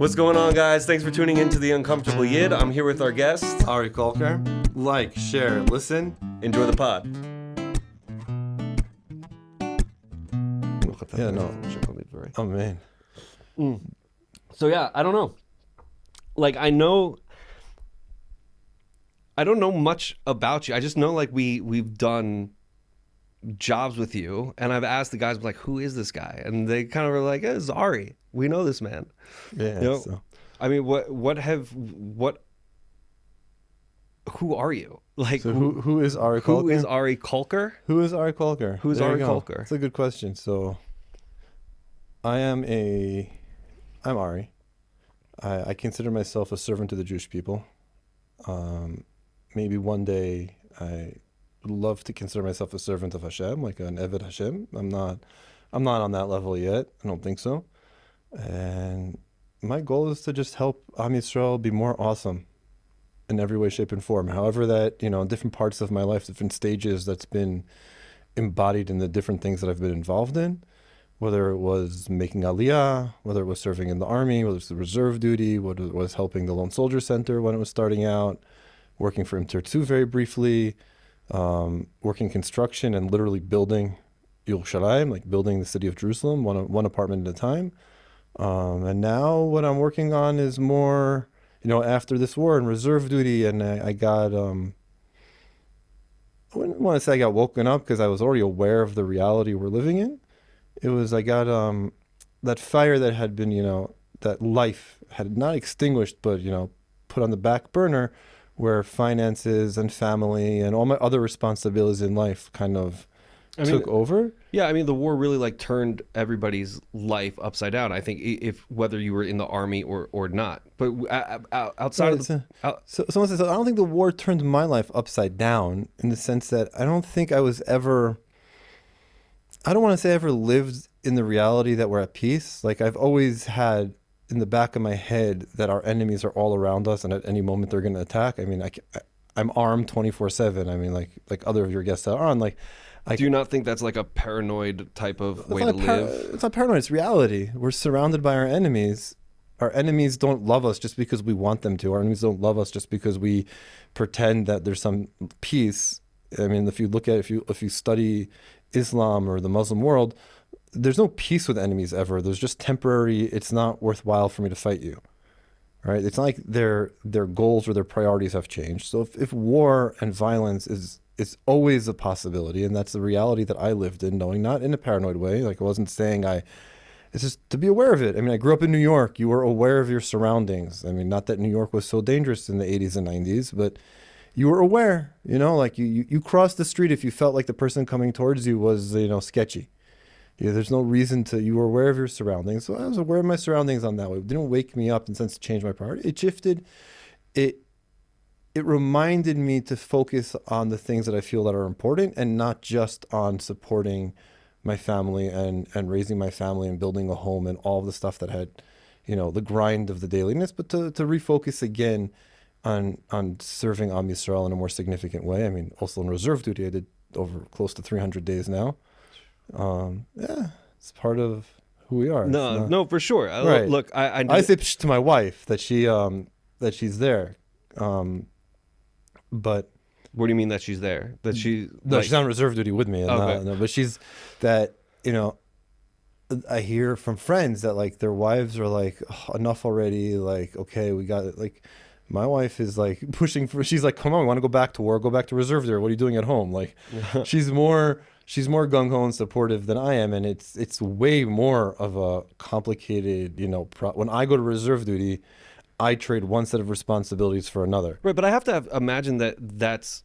What's going on, guys? Thanks for tuning in to The Uncomfortable Yid. I'm here with our guest. Ari Kalker. Like, share, listen. Enjoy the pod. Yeah, no. Oh, man. So yeah, I don't know. Like, I don't know much about you. I just know like we've done jobs with you, and I've asked the guys like, who is this guy? And they kind of were like, it's Ari. We know this man. Yeah. You know? So. I mean, who are you? Like, So who is Ari Kalker? Who is Ari Kulkar? Who is Ari Kalker? Who's There Ari you go. Kulkar? That's a good question. So I'm Ari. I consider myself a servant to the Jewish people. Maybe one day I would love to consider myself a servant of Hashem, like an Eved Hashem. I'm not on that level yet. I don't think so. And my goal is to just help Am Yisroel be more awesome in every way, shape, and form. However that, in different parts of my life, different stages, that's been embodied in the different things that I've been involved in, whether it was making Aliyah, whether it was serving in the army, whether it was the reserve duty, whether it was helping the Lone Soldier Center when it was starting out, working for Imtirtzu very briefly, working construction and literally building Yerushalayim, like building the city of Jerusalem, one apartment at a time. And now what I'm working on is more, after this war and reserve duty, and I got, I wouldn't want to say I got woken up because I was already aware of the reality we're living in. It was, I got that fire that had been, that life had not extinguished, but, put on the back burner, where finances and family and all my other responsibilities in life kind of took over. Yeah, I mean, the war really like turned everybody's life upside down. I think whether you were in the army or not, but outside of so someone says, I don't think the war turned my life upside down in the sense that I don't think I was ever. I don't want to say I ever lived in the reality that we're at peace. Like I've always had in the back of my head that our enemies are all around us and at any moment they're going to attack. I mean, I'm armed 24/7. I mean, like other of your guests are on. Like, do you not think that's like a paranoid type of way to live? It's not paranoid. It's reality. We're surrounded by our enemies. Our enemies don't love us just because we want them to. Our enemies don't love us just because we pretend that there's some peace. I mean, if you look at if you study Islam or the Muslim world, there's no peace with enemies ever. There's just temporary. It's not worthwhile for me to fight you, right? It's not like their goals or their priorities have changed. So if war and violence is always a possibility, and that's the reality that I lived in, knowing, not in a paranoid way. Like I wasn't saying it's just to be aware of it. I mean, I grew up in New York. You were aware of your surroundings. I mean, not that New York was so dangerous in the 80s and 90s, but you were aware, like you crossed the street if you felt like the person coming towards you was, sketchy. There's no reason to, you were aware of your surroundings. So I was aware of my surroundings on that way. It didn't wake me up in the sense to change my priority. It shifted. It reminded me to focus on the things that I feel that are important and not just on supporting my family and raising my family and building a home and all of the stuff that had, the grind of the dailiness, but to refocus again on serving Am Yisrael in a more significant way. I mean, also in reserve duty, I did over close to 300 days now. Yeah, it's part of who we are. No, for sure. Right. Look, I say to my wife that she's there. But what do you mean that she's there? That she's she's on reserve duty with me. Okay. But she's that. I hear from friends that like their wives are like, oh, enough already. Like, okay, we got it. Like, my wife is like pushing for. She's like, come on, we want to go back to war. Go back to reserve duty. What are you doing at home? Like, she's more gung ho and supportive than I am, and it's way more of a complicated. When I go to reserve duty, I trade one set of responsibilities for another. Right, but I have to imagine that that's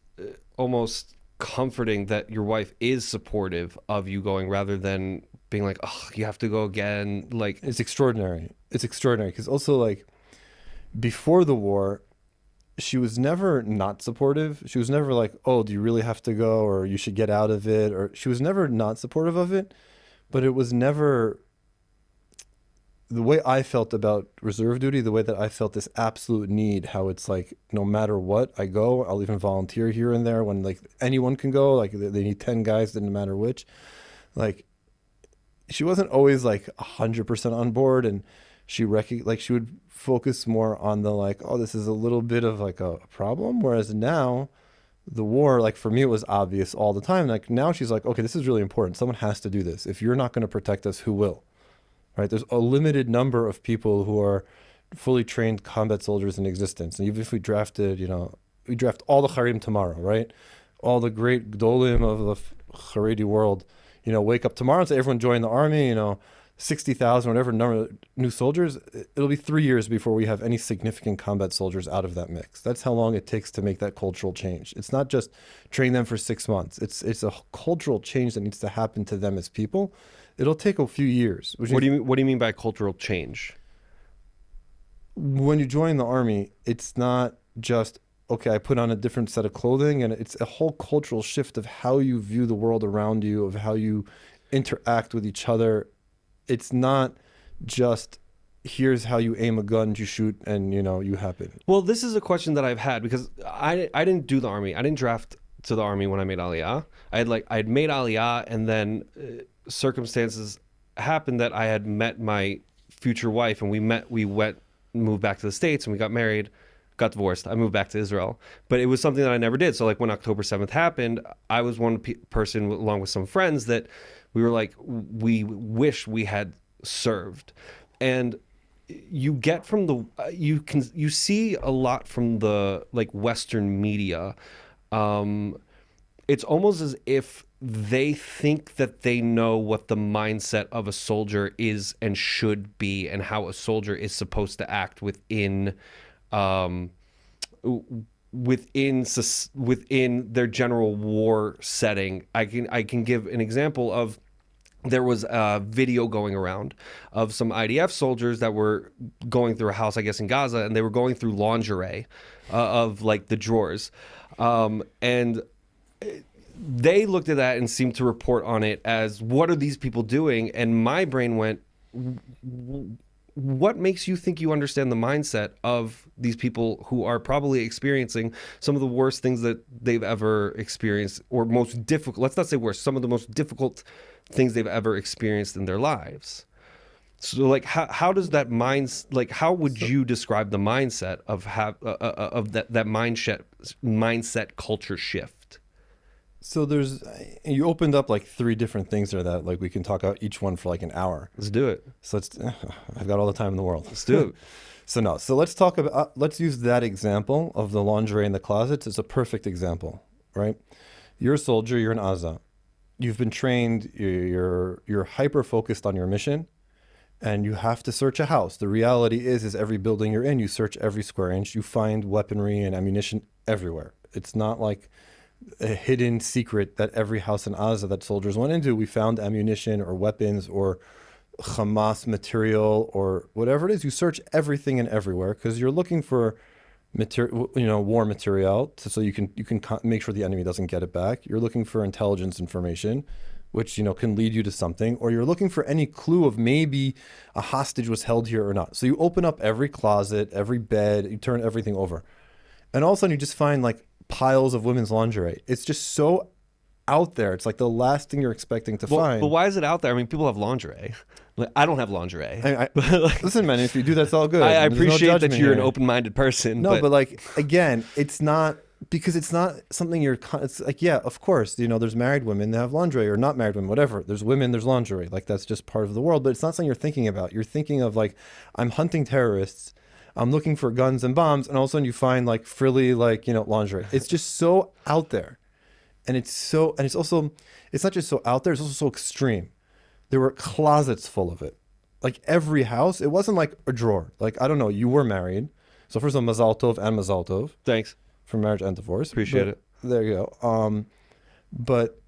almost comforting that your wife is supportive of you going rather than being like, oh, you have to go again. Like, it's extraordinary. It's extraordinary because also like before the war, she was never not supportive. She was never like, oh, do you really have to go, or you should get out of it, or she was never not supportive of it, but it was never the way I felt about reserve duty, the way that I felt this absolute need, how it's like, no matter what, I go, I'll even volunteer here and there when like anyone can go, like they need 10 guys, didn't matter which. Like, she wasn't always like 100% on board, and she would focus more on the like, oh, this is a little bit of like a problem. Whereas now the war, like for me, it was obvious all the time. Like now she's like, okay, this is really important. Someone has to do this. If you're not going to protect us, who will? Right? There's a limited number of people who are fully trained combat soldiers in existence. And even if we drafted, we draft all the Haredim tomorrow, right? All the great Gdolim of the Haredi world, wake up tomorrow and say, everyone join the army, 60,000, whatever number of new soldiers. It'll be 3 years before we have any significant combat soldiers out of that mix. That's how long it takes to make that cultural change. It's not just train them for 6 months. It's a cultural change that needs to happen to them as people. It'll take a few years. What do you mean by cultural change? When you join the army, it's not just, okay, I put on a different set of clothing, and it's a whole cultural shift of how you view the world around you, of how you interact with each other. It's not just, here's how you aim a gun to shoot and, you happen. Well, this is a question that I've had because I didn't do the army. I didn't draft to the army when I made Aliyah. I'd made Aliyah, and then circumstances happened that I had met my future wife, and we moved back to the States, and we got married, got divorced. I moved back to Israel, but it was something that I never did. So like when October 7th happened, I was one person along with some friends that we were like, we wish we had served. And you get from the, you see a lot from the like Western media. It's almost as if they think that they know what the mindset of a soldier is and should be, and how a soldier is supposed to act within their general war setting. I can give an example of, there was a video going around of some IDF soldiers that were going through a house, I guess in Gaza, and they were going through lingerie of like the drawers, and they looked at that and seemed to report on it as, what are these people doing? And my brain went, what makes you think you understand the mindset of these people who are probably experiencing some of the worst things that they've ever experienced, or most difficult, let's not say worst, some of the most difficult things they've ever experienced in their lives? So like, how does that how would you describe the mindset of that mindset culture shift? So you opened up like 3 different things there that like we can talk about each one for like an hour. Let's do it. So I've got all the time in the world. Let's do it. So let's talk about, let's use that example of the lingerie in the closets as a perfect example, right? You're a soldier, you're in Gaza. You've been trained, you're hyper focused on your mission, and you have to search a house. The reality is every building you're in, you search every square inch, you find weaponry and ammunition everywhere. It's not like a hidden secret that every house in Gaza that soldiers went into, we found ammunition or weapons or Hamas material or whatever it is. You search everything and everywhere because you're looking for material, war material, so you can make sure the enemy doesn't get it back. You're looking for intelligence information, which can lead you to something, or you're looking for any clue of maybe a hostage was held here or not. So you open up every closet, every bed, you turn everything over, and all of a sudden you just find like piles of women's lingerie. It's just so out there. It's like the last thing you're expecting to find. But why is it out there? I mean, people have lingerie. Like, I don't have lingerie. Listen, man, if you do, that's all good. I appreciate that you're an open-minded person. No, but like, again, it's not, because it's not something it's like, yeah, of course, there's married women that have lingerie, or not married women, whatever. There's women, there's lingerie. Like, that's just part of the world, but it's not something you're thinking about. You're thinking of like, I'm hunting terrorists, I'm looking for guns and bombs, and all of a sudden you find like frilly, like, lingerie. It's just so out there. And it's not just so out there, it's also so extreme. There were closets full of it. Like every house, it wasn't like a drawer. Like, I don't know, you were married. So first of all, Mazal Tov and Mazal Tov. Thanks. For marriage and divorce. Appreciate it. There you go. But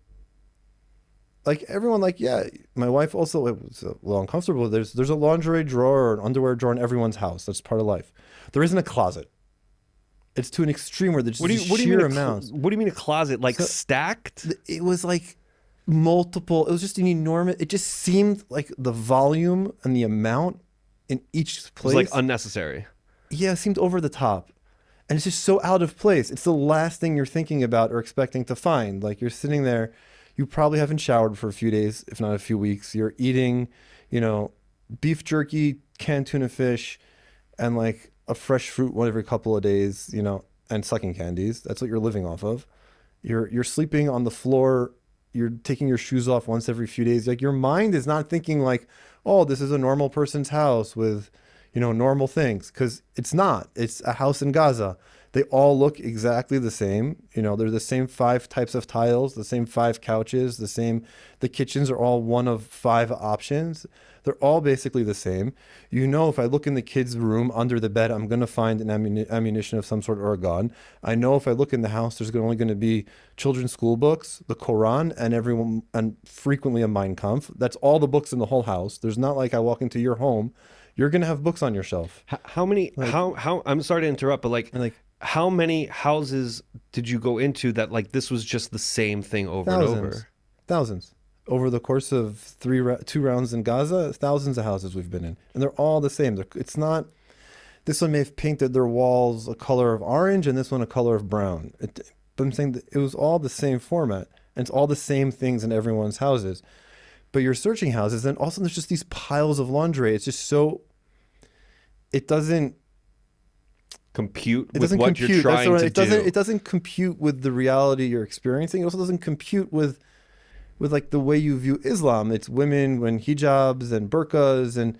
like everyone, like, yeah, my wife also, it was a little uncomfortable. There's a lingerie drawer or an underwear drawer in everyone's house. That's part of life. There isn't a closet. It's to an extreme where there's just sheer amounts. What do you mean a closet? Like, so, stacked? It was like multiple. It was just an enormous. It just seemed like the volume and the amount in each place. It was like unnecessary. Yeah, it seemed over the top. And it's just so out of place. It's the last thing you're thinking about or expecting to find. Like, you're sitting there, you probably haven't showered for a few days, if not a few weeks. You're eating, beef jerky, canned tuna fish, and like a fresh fruit one every couple of days, you know, and sucking candies. That's what you're living off of. You're sleeping on the floor. You're taking your shoes off once every few days. Like your mind is not thinking like, oh, this is a normal person's house with, you know, normal things, because it's not. It's a house in Gaza. They all look exactly the same. You know, they're the same 5 types of tiles, the same 5 couches, the same. The kitchens are all one of 5 options. They're all basically the same. You know, if I look in the kids' room under the bed, I'm going to find an ammunition of some sort or a gun. I know if I look in the house, there's only going to be children's school books, the Quran, and frequently a Mein Kampf. That's all the books in the whole house. There's not like I walk into your home, you're going to have books on your shelf. How many? Like, how? I'm sorry to interrupt, but and like how many houses did you go into that like this was just the same thing over and over? Thousands. Over the course of 2 rounds in Gaza, thousands of houses we've been in, and they're all the same. It's not. This one may have painted their walls a color of orange, and this one a color of brown. But I'm saying that it was all the same format, and it's all the same things in everyone's houses. But you're searching houses, and also there's just these piles of laundry. It's just so. It doesn't compute it with doesn't what compute. you're trying to do. It doesn't compute with the reality you're experiencing. It also doesn't compute with like the way you view Islam. It's women when hijabs and burqas and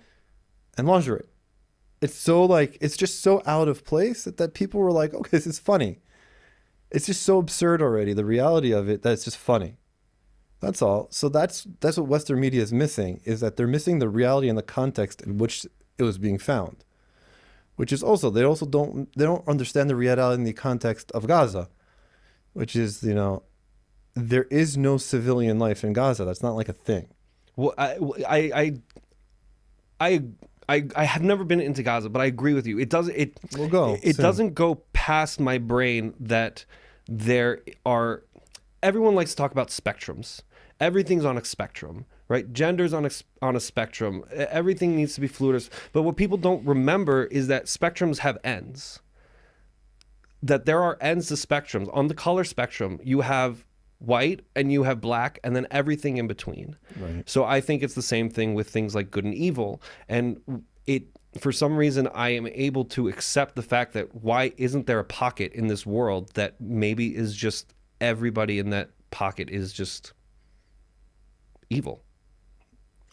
lingerie. It's so like, it's just so out of place that people were like, okay, this is funny. It's just so absurd already, the reality of it, that it's just funny. That's all. So that's what Western media is missing, is that they're missing the reality and the context in which it was being found. Which is also, they don't understand the reality in the context of Gaza, which is, you know, there is no civilian life in Gaza. That's not like a thing. Well, I have never been into Gaza, but I agree with you. It doesn't. We'll go. It soon. doesn't go past my brain that there are. Everyone likes to talk about spectrums. Everything's on a spectrum, right? Gender's on a spectrum. Everything needs to be fluid. But what people don't remember is that spectrums have ends. That there are ends to spectrums. On the color spectrum, you have white and you have black and then everything in between. Right. So I think it's the same thing with things like good and evil. And it, for some reason, I am able to accept the fact that why isn't there a pocket in this world that maybe is just everybody in that pocket is just evil.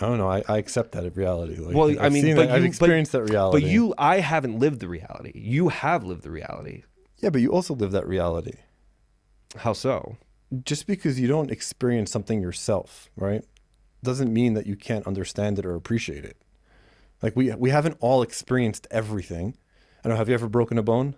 I don't know. I accept that as reality. Like, Well, I mean, but I've experienced that reality. But I haven't lived the reality. You have lived the reality. Yeah, but you also live that reality. How so? Just because you don't experience something yourself, right, doesn't mean that you can't understand it or appreciate it. Like we haven't all experienced everything. I don't know, have you ever broken a bone?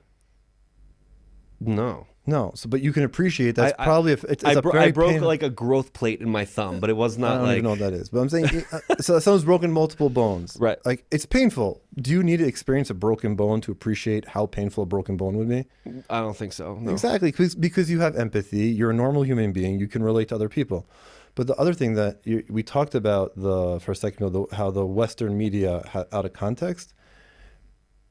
No. No. So, but you can appreciate that. I broke like a growth plate in my thumb, but it was not I don't like. even know what that is. But I'm saying, so someone's broken multiple bones. Right. Like it's painful. Do you need to experience a broken bone to appreciate how painful a broken bone would be? I don't think so. No. Exactly. Because you have empathy. You're a normal human being. You can relate to other people. But the other thing that we talked about for a second, how the Western media out of context.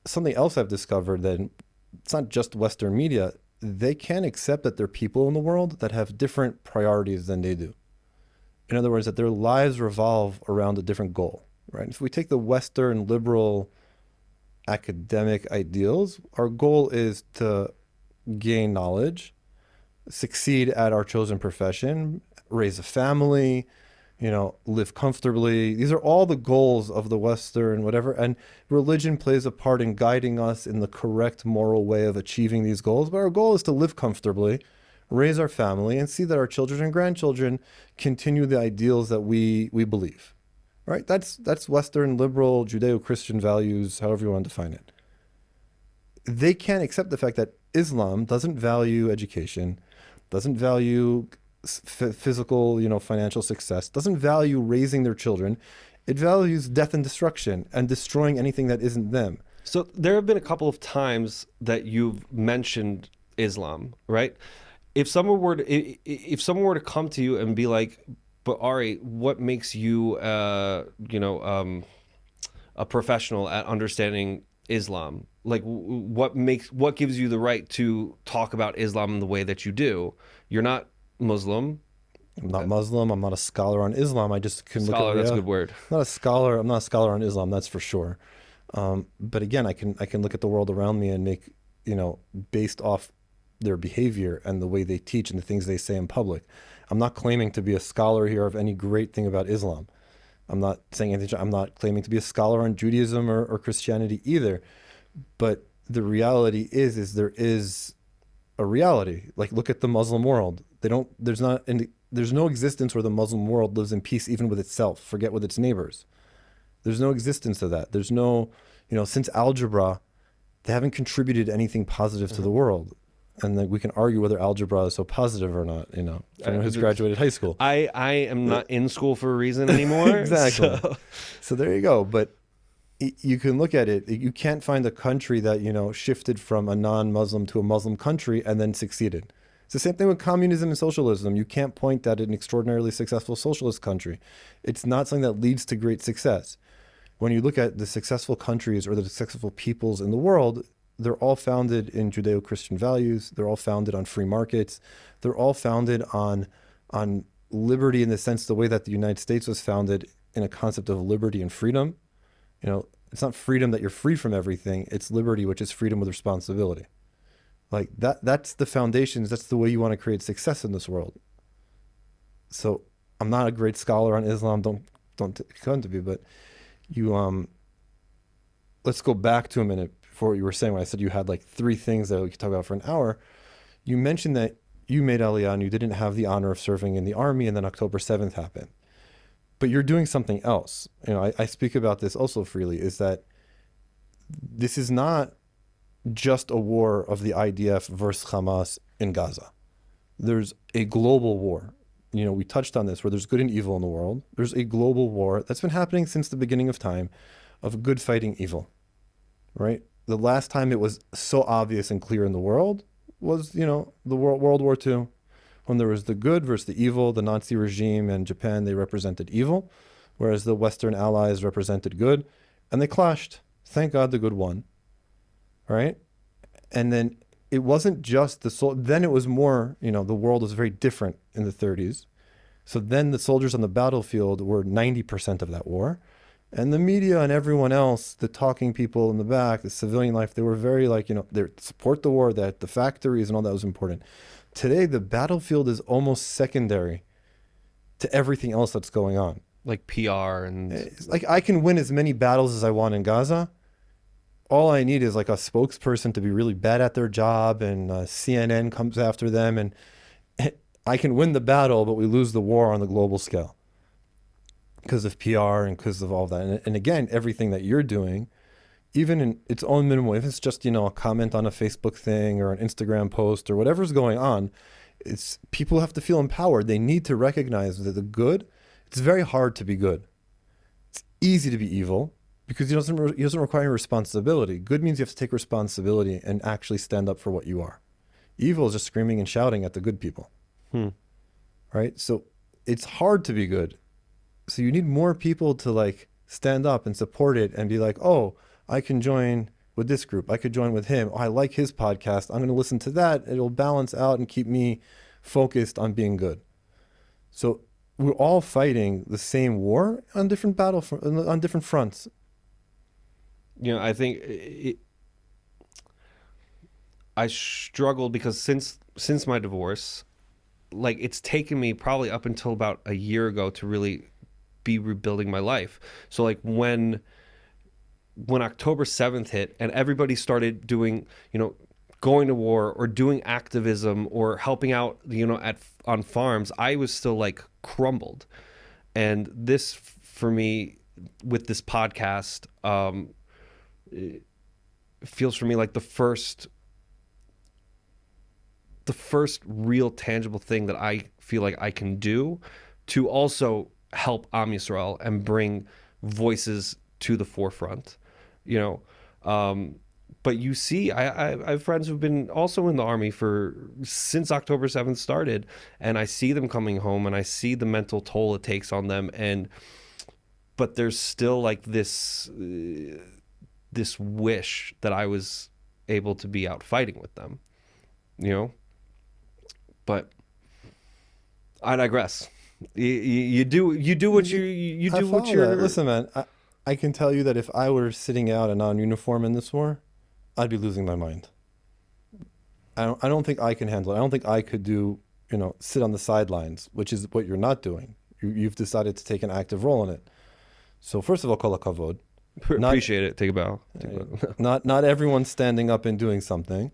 Something else I've discovered that it's not just Western media. They can't accept that there are people in the world that have different priorities than they do. In other words, that their lives revolve around a different goal, right? If we take the Western liberal academic ideals, our goal is to gain knowledge, succeed at our chosen profession, raise a family, you know, live comfortably. These are all the goals of the Western whatever. And religion plays a part in guiding us in the correct moral way of achieving these goals. But our goal is to live comfortably, raise our family, and see that our children and grandchildren continue the ideals that we believe. Right? That's Western liberal Judeo-Christian values, however you want to define it. They can't accept the fact that Islam doesn't value education, doesn't value physical, you know, financial success, doesn't value raising their children. It values death and destruction and destroying anything that isn't them. So there have been a couple of times that you've mentioned Islam, right? If someone were to come to you and be like, "But Ari, what makes you, a professional at understanding Islam? Like, what gives you the right to talk about Islam in the way that you do? You're not Muslim. I'm not Muslim. I'm not a scholar on Islam. I just can look at Scholar, that's a reality. good word. Not a scholar. I'm not a scholar on Islam. That's for sure. But again, I can look at the world around me and make, based off their behavior and the way they teach and the things they say in public. I'm not claiming to be a scholar here of any great thing about Islam. I'm not saying anything. I'm not claiming to be a scholar on Judaism or Christianity either. But the reality is there is a reality. Like, look at the Muslim world. They don't. There's no existence where the Muslim world lives in peace even with itself. Forget with its neighbors. There's no existence of that. There's no, since algebra, they haven't contributed anything positive to the world. And then we can argue whether algebra is so positive or not, for anyone who's graduated high school. I am not in school for a reason anymore. Exactly. So. So there you go. But you can look at it. You can't find a country that, shifted from a non-Muslim to a Muslim country and then succeeded. It's the same thing with communism and socialism. You can't point at an extraordinarily successful socialist country. It's not something that leads to great success. When you look at the successful countries or the successful peoples in the world, they're all founded in Judeo-Christian values. They're all founded on free markets. They're all founded on liberty in the sense the way that the United States was founded in a concept of liberty and freedom. It's not freedom that you're free from everything. It's liberty, which is freedom with responsibility. Like that's the foundations. That's the way you want to create success in this world. So I'm not a great scholar on Islam. Don't come to be, but let's go back to a minute before what you were saying when I said you had like 3 things that we could talk about for an hour. You mentioned that you made Aliyah and you didn't have the honor of serving in the army, and then October 7th happened. But you're doing something else. I speak about this also freely, is that this is not just a war of the IDF versus Hamas in Gaza. There's a global war. We touched on this, where there's good and evil in the world. There's a global war that's been happening since the beginning of time of good fighting evil, right? The last time it was so obvious and clear in the world was, the World War II, when there was the good versus the evil. The Nazi regime and Japan, they represented evil, whereas the Western allies represented good, and they clashed. Thank God the good won, right? And then it wasn't just then it was more, the world was very different in the 30s. So then the soldiers on the battlefield were 90% of that war. And the media and everyone else, the talking people in the back, the civilian life, they were very they support the war, that the factories and all that was important. Today, the battlefield is almost secondary to everything else that's going on. Like PR and... It's like, I can win as many battles as I want in Gaza. All I need is like a spokesperson to be really bad at their job, and CNN comes after them, and I can win the battle, but we lose the war on the global scale because of PR and because of all that. And again, everything that you're doing, even in its own minimal, if it's just, a comment on a Facebook thing or an Instagram post or whatever's going on, it's people have to feel empowered. They need to recognize that the good, it's very hard to be good. It's easy to be evil because it doesn't require any responsibility. Good means you have to take responsibility and actually stand up for what you are. Evil is just screaming and shouting at the good people. Right? So it's hard to be good. So you need more people to stand up and support it and be like, oh, I can join with this group. I could join with him. Oh, I like his podcast. I'm going to listen to that. It'll balance out and keep me focused on being good. So we're all fighting the same war on different on different fronts. I think I struggled because since my divorce, it's taken me probably up until about a year ago to really be rebuilding my life. So when October 7th hit and everybody started doing, going to war or doing activism or helping out, on farms, I was still crumbled. And this for me with this podcast, it feels for me like the first real tangible thing that I feel like I can do to also help Am Yisroel and bring voices to the forefront, but you see, I have friends who've been also in the army since October 7th started, and I see them coming home and I see the mental toll it takes on them, but there's still this wish that I was able to be out fighting with them, but I digress. You do what you I do what follow that. you're. Listen, man, I can tell you that if I were sitting out a non-uniform in this war, I'd be losing my mind. I don't think I can handle it. I don't think I could do, sit on the sidelines, which is what you're not doing. You've decided to take an active role in it. So first of all, kol hakavod. Not Appreciate it. Take a bow. Take a bow. not everyone's standing up and doing something,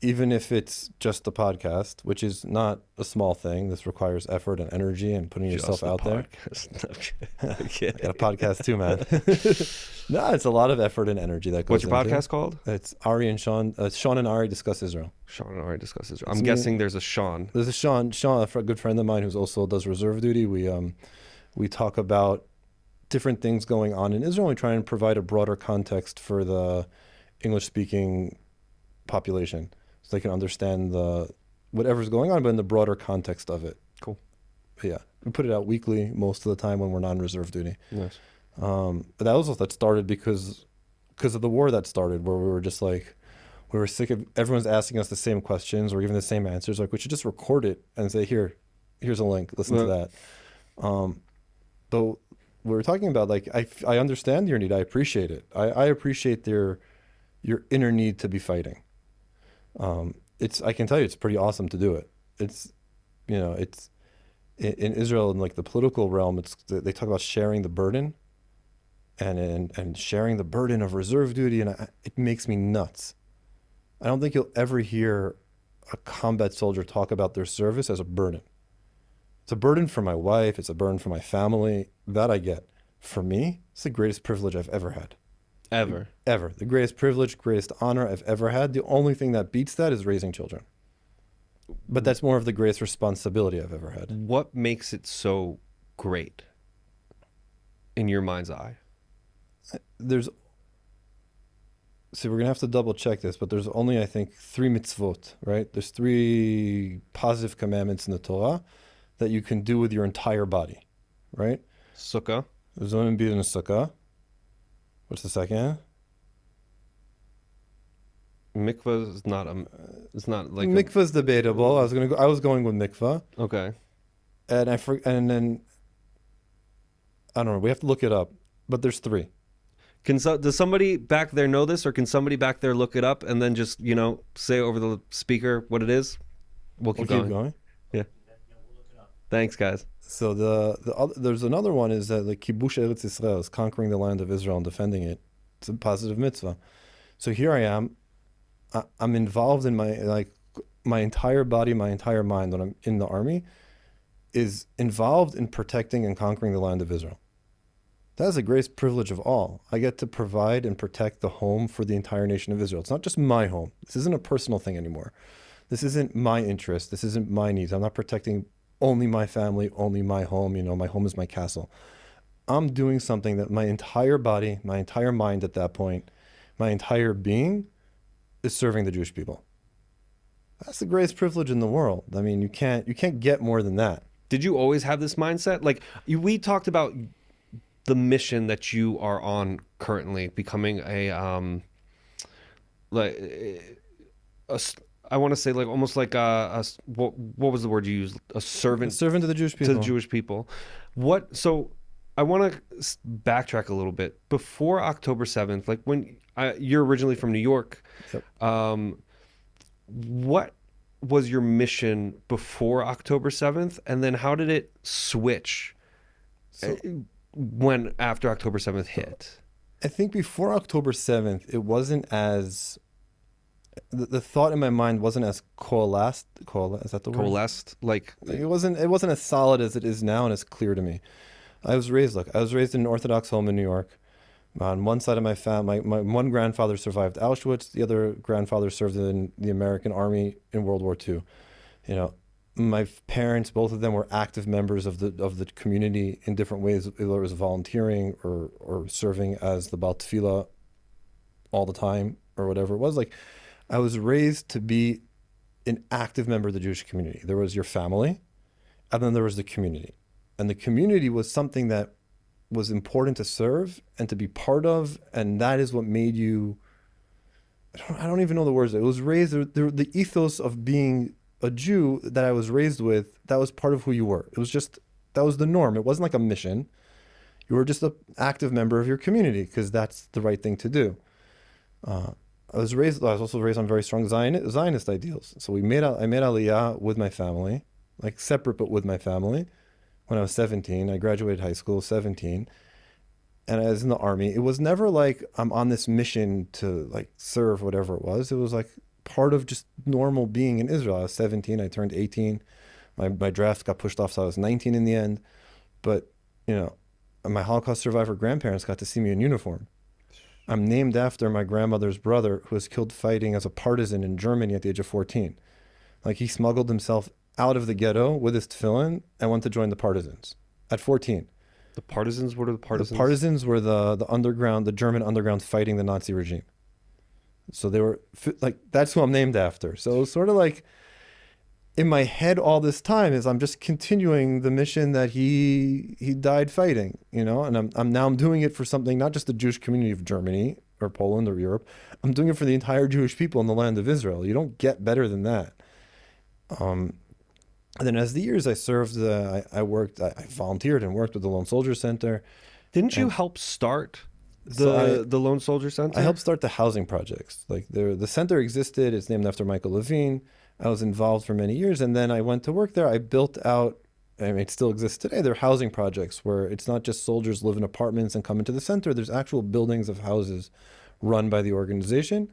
even if it's just a podcast, which is not a small thing. This requires effort and energy and putting yourself Just a out there. podcast. I got a podcast too, man. No, it's a lot of effort and energy that goes What's your into it. podcast called? It's Ari and Shaun. Shaun and Ari discuss Israel. Shaun already discussed this. It's I'm me- guessing there's a Shaun. There's a Shaun, a good friend of mine who's also does reserve duty. We talk about different things going on in Israel. We try and provide a broader context for the English-speaking population, so they can understand whatever's going on, but in the broader context of it. Cool. But yeah, we put it out weekly most of the time when we're non-reserve duty. Nice. But that started because of the war that started, where we were just like, we were sick of everyone's asking us the same questions or giving the same answers. Like, we should just record it and say, here's a link, listen to that. But we were talking about, like, I understand your need. I appreciate it. I appreciate your inner need to be fighting. I can tell you, it's pretty awesome to do it. It's in Israel, in like the political realm, they talk about sharing the burden and sharing the burden of reserve duty. And it makes me nuts. I don't think you'll ever hear a combat soldier talk about their service as a burden. It's a burden for my wife. It's a burden for my family. That I get. For me, it's the greatest privilege I've ever had. Ever. Ever. The greatest privilege, greatest honor I've ever had. The only thing that beats that is raising children. But that's more of the greatest responsibility I've ever had. What makes it so great in your mind's eye? See, we're going to have to double check this, but there's only, I think, 3 mitzvot, right? There's 3 positive commandments in the Torah that you can do with your entire body, right? Sukkah. There's only be in a sukkah. What's the second? Mikvah is not it's not like Mikvah's debatable. I was going with mikvah. Okay. And then I don't know. We have to look it up. But there's 3. Does somebody back there know this, or can somebody back there look it up and then just say over the speaker what it is? We'll keep going. Yeah. Thanks, guys. So there's another one is that the kibush Eretz Yisrael is conquering the land of Israel and defending it. It's a positive mitzvah. So here I am. I'm involved in my entire body, my entire mind when I'm in the army is involved in protecting and conquering the land of Israel. That is the greatest privilege of all. I get to provide and protect the home for the entire nation of Israel. It's not just my home. This isn't a personal thing anymore. This isn't my interest. This isn't my needs. I'm not protecting only my family, only my home. My home is my castle. I'm doing something that my entire body, my entire mind at that point, my entire being is serving the Jewish people. That's the greatest privilege in the world. I mean, you can't get more than that. Did you always have this mindset? Like, we talked about the mission that you are on currently, becoming I want to say, like, almost like what was the word you used? A servant to the Jewish people. To the Jewish people. So I want to backtrack a little bit. Before October 7th, like when you're originally from New York, Yep. What was your mission before October 7th? And then how did it switch when after October 7th hit? I think before October 7th, it wasn't as... The thought in my mind wasn't as coalesced. Is that the word? Coalesced? Like... It wasn't as solid as it is now and as clear to me. I was raised in an Orthodox home in New York. On one side of my family, my one grandfather survived Auschwitz. The other grandfather served in the American Army in World War II. My parents, both of them, were active members of the community in different ways. Whether it was volunteering or serving as the Baal Tefillah all the time or whatever it was. Like, I was raised to be an active member of the Jewish community. There was your family, and then there was the community. And the community was something that was important to serve and to be part of, and that is what made you... I don't even know the words. It was raised... The ethos of being a Jew that I was raised with, that was part of who you were. It was just, that was the norm. It wasn't like a mission. You were just an active member of your community because that's the right thing to do. I was also raised on very strong Zionist ideals. So I made Aliyah with my family, like separate but with my family. When I was 17, I graduated high school, 17, and I was in the army. It was never like I'm on this mission to like serve whatever it was. It was like part of just normal being in Israel. I was 17, I turned 18. My draft got pushed off, so I was 19 in the end. But, you know, my Holocaust survivor grandparents got to see me in uniform. I'm named after my grandmother's brother who was killed fighting as a partisan in Germany at the age of 14. Like he smuggled himself out of the ghetto with his tefillin and went to join the partisans at 14. The partisans? What are the partisans? The partisans were the underground, the German underground fighting the Nazi regime. So they were like, that's who I'm named after. So it was sort of like in my head all this time is I'm just continuing the mission that he died fighting, you know, and I'm doing it for something, not just the Jewish community of Germany or Poland or Europe. I'm doing it for the entire Jewish people in the land of Israel. You don't get better than that. And then as the years I served, I volunteered and worked with the Lone Soldier Center. Didn't you help start the Lone Soldier Center? I helped start the housing projects. Like the center existed. It's named after Michael Levine. I was involved for many years, and then I went to work there. I built out, I mean, it still exists today. They're housing projects where it's not just soldiers live in apartments and come into the center. There's actual buildings of houses run by the organization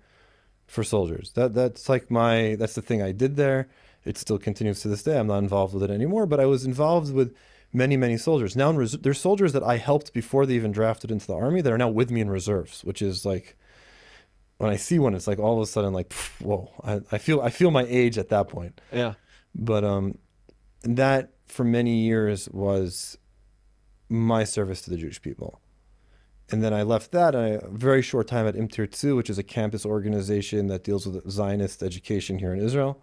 for soldiers. That's the thing I did there. It still continues to this day. I'm not involved with it anymore, but I was involved with many, many soldiers. Now, there's soldiers that I helped before they even drafted into the army that are now with me in reserves, which is like, when I see one, it's like all of a sudden like, whoa, I feel my age at that point. Yeah. But that for many years was my service to the Jewish people. And then I left that a very short time at Im which is a campus organization that deals with Zionist education here in Israel,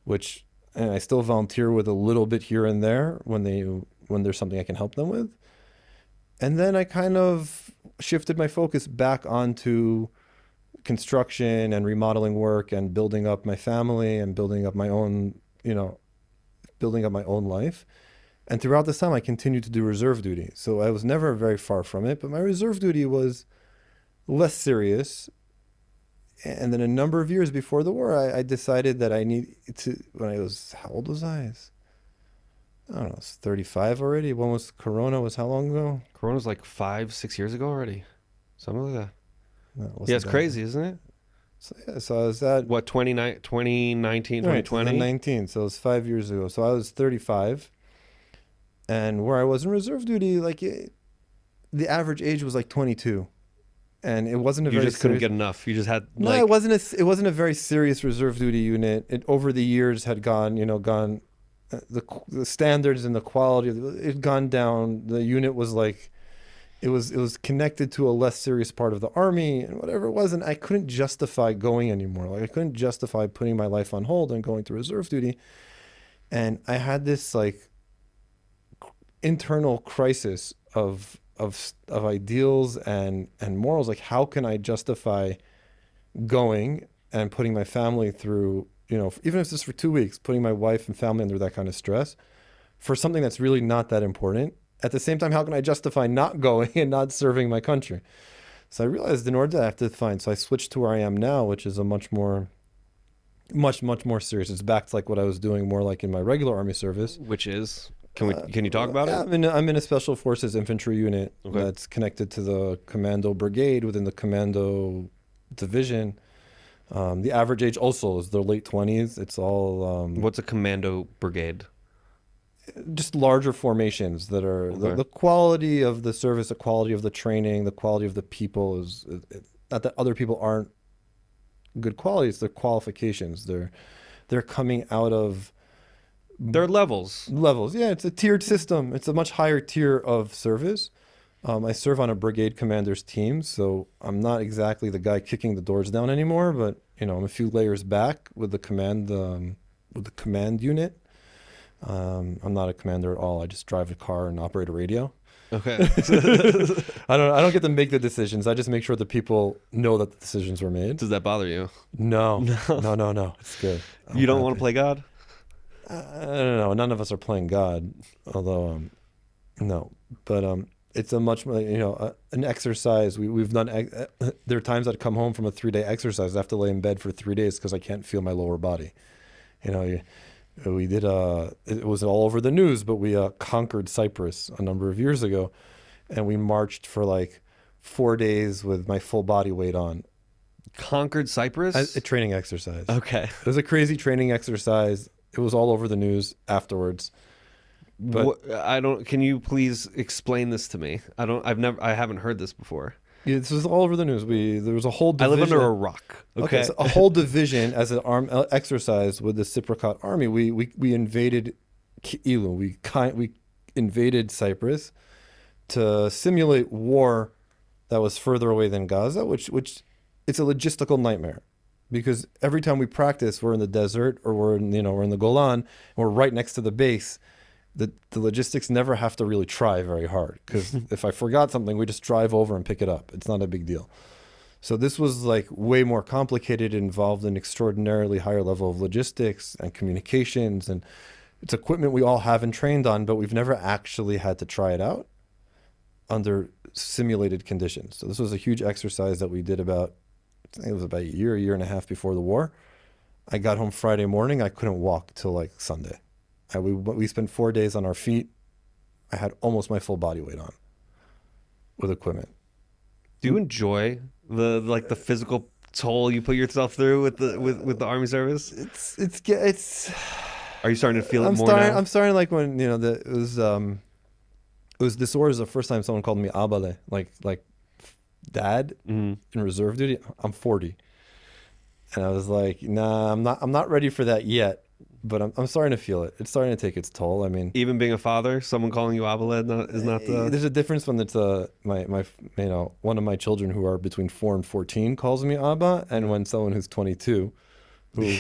and I still volunteer with a little bit here and there when there's something I can help them with. And then I kind of shifted my focus back onto construction and remodeling work and building up my family and building up my own life. And throughout this time, I continued to do reserve duty. So I was never very far from it, but my reserve duty was less serious. And then a number of years before the war, I decided that I need to, how old was I? I don't know, it's 35 already. Corona was how long ago? Corona was like 5-6 years ago already. Something like that. No, Yeah, it's crazy, isn't it? So I was at... What, 2019, 2020? 2019, so it was 5 years ago. So I was 35. And where I was in reserve duty, the average age was like 22. And it wasn't a very... You just couldn't get enough. You just had No, it wasn't a very serious reserve duty unit. It over the years had gone, the standards and the quality of it had gone down. The unit was like... It was connected to a less serious part of the army and whatever it was, and I couldn't justify going anymore. Like I couldn't justify putting my life on hold and going to reserve duty. And I had this like internal crisis of ideals and morals. Like how can I justify going and putting my family through, even if it's just for 2 weeks, putting my wife and family under that kind of stress for something that's really not that important. At the same time, how can I justify not going and not serving my country? So I realized in order to have to find, so I switched to where I am now, which is a much more serious. It's back to like what I was doing more like in my regular army service. Which is, can you talk about it? I'm in a special forces infantry unit that's connected to the commando brigade within the commando division. The average age also is the late 20s. It's all... What's a commando brigade? Just larger formations that are the quality of the service, the quality of the training, the quality of the people is not that other people aren't good quality. It's their qualifications. They're coming out of... There are levels. Yeah, it's a tiered system. It's a much higher tier of service. I serve on a brigade commander's team, so I'm not exactly the guy kicking the doors down anymore, but I'm a few layers back with the command unit. I'm not a commander at all. I just drive a car and operate a radio. Okay. I don't get to make the decisions. I just make sure the people know that the decisions were made. Does that bother you? No. It's good. You don't want to play God? I don't know. None of us are playing God, although no, but it's a much more an exercise. We've done. There are times I'd come home from a 3-day exercise. I have to lay in bed for 3 days because I can't feel my lower body. You know, we did. It was all over the news, but we conquered Cyprus a number of years ago, and we marched for like 4 days with my full body weight on. Conquered Cyprus? A training exercise. Okay. It was a crazy training exercise. It was all over the news afterwards. But Can you please explain this to me? I haven't heard this before. yeah, this was all over the news. There was a whole I division. live under a rock. Okay. So a whole division as an exercise with the Cypriot army. We invaded Ki'ilu. We invaded Cyprus to simulate war that was further away than Gaza, which it's a logistical nightmare. Because every time we practice, we're in the desert or we're in the Golan, and we're right next to the base. The logistics never have to really try very hard, because if I forgot something, we just drive over and pick it up. It's not a big deal. So this was like way more complicated, involved an extraordinarily higher level of logistics and communications, and it's equipment we all have and trained on, but we've never actually had to try it out under simulated conditions. So this was a huge exercise that we did I think it was about a year and a half before the war. I got home Friday morning. I couldn't walk till like Sunday. We spent 4 days on our feet. I had almost my full body weight on with equipment. Do you enjoy the physical toll you put yourself through with the army service? It's. Are you starting to feel it more now? I'm starting like when it was this war is the first time someone called me abale, like dad in reserve duty. I'm 40, and I was like, nah, I'm not ready for that yet. But I'm starting to feel it. It's starting to take its toll. I mean, even being a father, someone calling you Abeled is not the. There's a difference when it's my one of my children who are between 4 and 14 calls me Abba, and when someone who's 22, who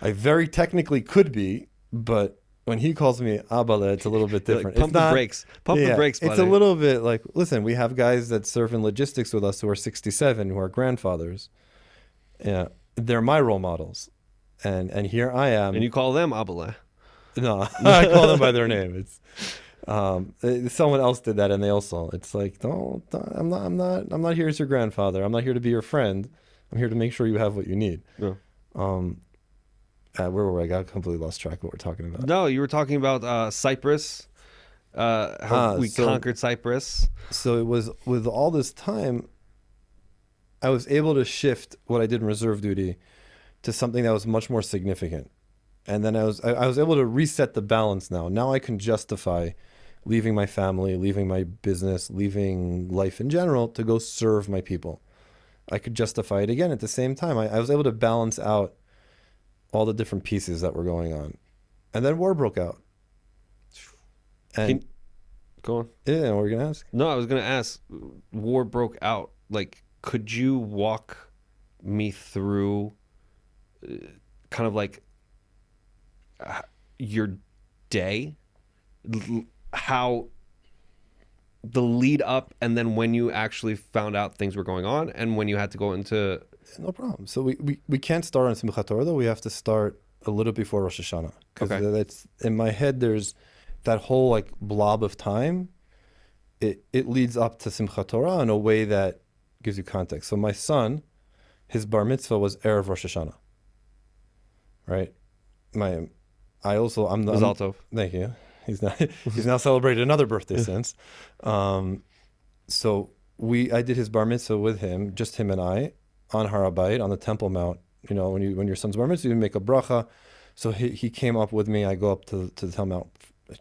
I very technically could be, but when he calls me Abale, it's a little bit different. Like, pump the brakes, the brakes, buddy. It's a little bit like, listen, we have guys that serve in logistics with us who are 67, who are grandfathers. Yeah, they're my role models. And here I am. And you call them Abale. No, I call them by their name. It's someone else did that, and they also. It's like, don't. I'm not here as your grandfather. I'm not here to be your friend. I'm here to make sure you have what you need. Yeah. Where were we? I got completely lost track of what we're talking about. No, you were talking about Cyprus. How we conquered Cyprus. So it was with all this time. I was able to shift what I did in reserve duty to something that was much more significant. And then I was able to reset the balance now. Now I can justify leaving my family, leaving my business, leaving life in general to go serve my people. I could justify it again at the same time. I was able to balance out all the different pieces that were going on. And then war broke out. And go on. Yeah, what were you going to ask? No, I was going to ask, war broke out. Like, could you walk me through kind of like your day, how the lead up, and then when you actually found out things were going on, and when you had to go into. No problem. So we can't start on Simchat Torah, though. We have to start a little before Rosh Hashanah, because that's in my head. There's that whole like blob of time. It leads up to Simchat Torah in a way that gives you context. So my son, his bar mitzvah was Erev Rosh Hashanah. Right, I'm Mazal Tov. Thank you. He's now celebrated another birthday since. So I did his bar mitzvah with him, just him and I, on Har HaBayit, on the Temple Mount. You know, when your son's bar mitzvah, you make a bracha. So he came up with me. I go up to the Temple Mount,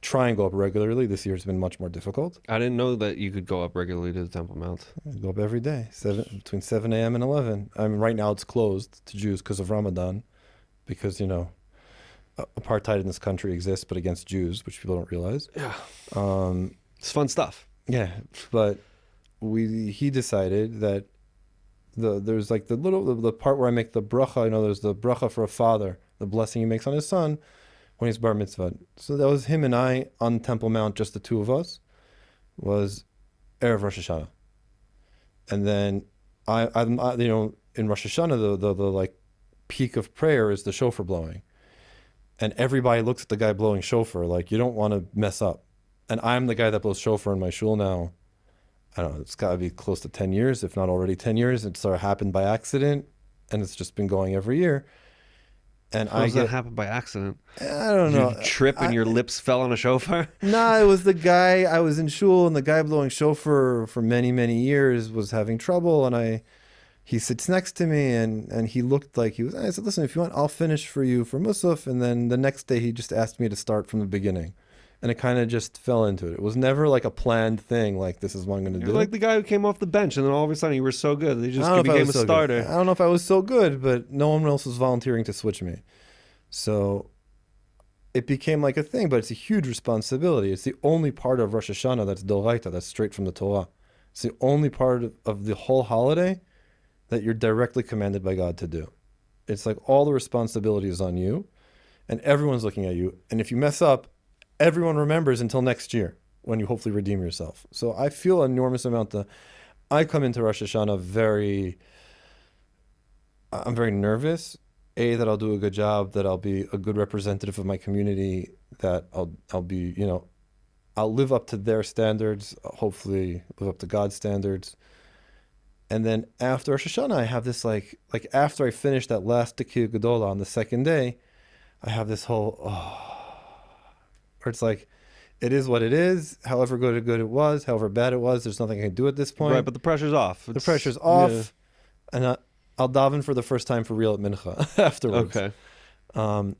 try and go up regularly. This year's been much more difficult. I didn't know that you could go up regularly to the Temple Mount. I go up every day, between 7 a.m. and 11. I mean, right now it's closed to Jews because of Ramadan. Because, apartheid in this country exists, but against Jews, which people don't realize. Yeah. It's fun stuff. Yeah. But he decided that there's like the part where I make the bracha, there's the bracha for a father, the blessing he makes on his son when he's bar mitzvah. So that was him and I on Temple Mount, just the two of us, was Erev Rosh Hashanah. And then in Rosh Hashanah, the like, peak of prayer is the shofar blowing, and everybody looks at the guy blowing shofar like you don't want to mess up. And I'm the guy that blows shofar in my shul now. I don't know, it's got to be close to 10 years, if not already 10 years. It sort of happened by accident, and it's just been going every year. And How I does that get, happen by accident? I don't Did know. you trip and I, your lips fell on a shofar? Nah, it was the guy, I was in shul, and the guy blowing shofar for many, many years was having trouble. And he sits next to me, and he looked like he was, I said, listen, if you want, I'll finish for you for Musaf. And then the next day he just asked me to start from the beginning. And it kind of just fell into it. It was never like a planned thing, like this is what I'm going to You're do. like the guy who came off the bench, and then all of a sudden you were so good, they I just don't know if I became was a so good. starter. I don't know if I was so good, but no one else was volunteering to switch me. So it became like a thing, but it's a huge responsibility. It's the only part of Rosh Hashanah that's Doraita, that's straight from the Torah. It's the only part of the whole holiday that you're directly commanded by God to do. It's like all the responsibility is on you, and everyone's looking at you. And if you mess up, everyone remembers until next year when you hopefully redeem yourself. So I feel an enormous amount of, I come into Rosh Hashanah I'm very nervous. That I'll do a good job, that I'll be a good representative of my community, that I'll be, I'll live up to their standards, hopefully live up to God's standards. And then after Rosh Hashanah, I have this like after I finish that last Tekiyah Gedola on the second day, I have this whole, where it's like, it is what it is. However good it was, however bad it was, there's nothing I can do at this point. Right, but the pressure's off. The pressure's off, and I'll daven for the first time for real at Mincha afterwards. Okay. So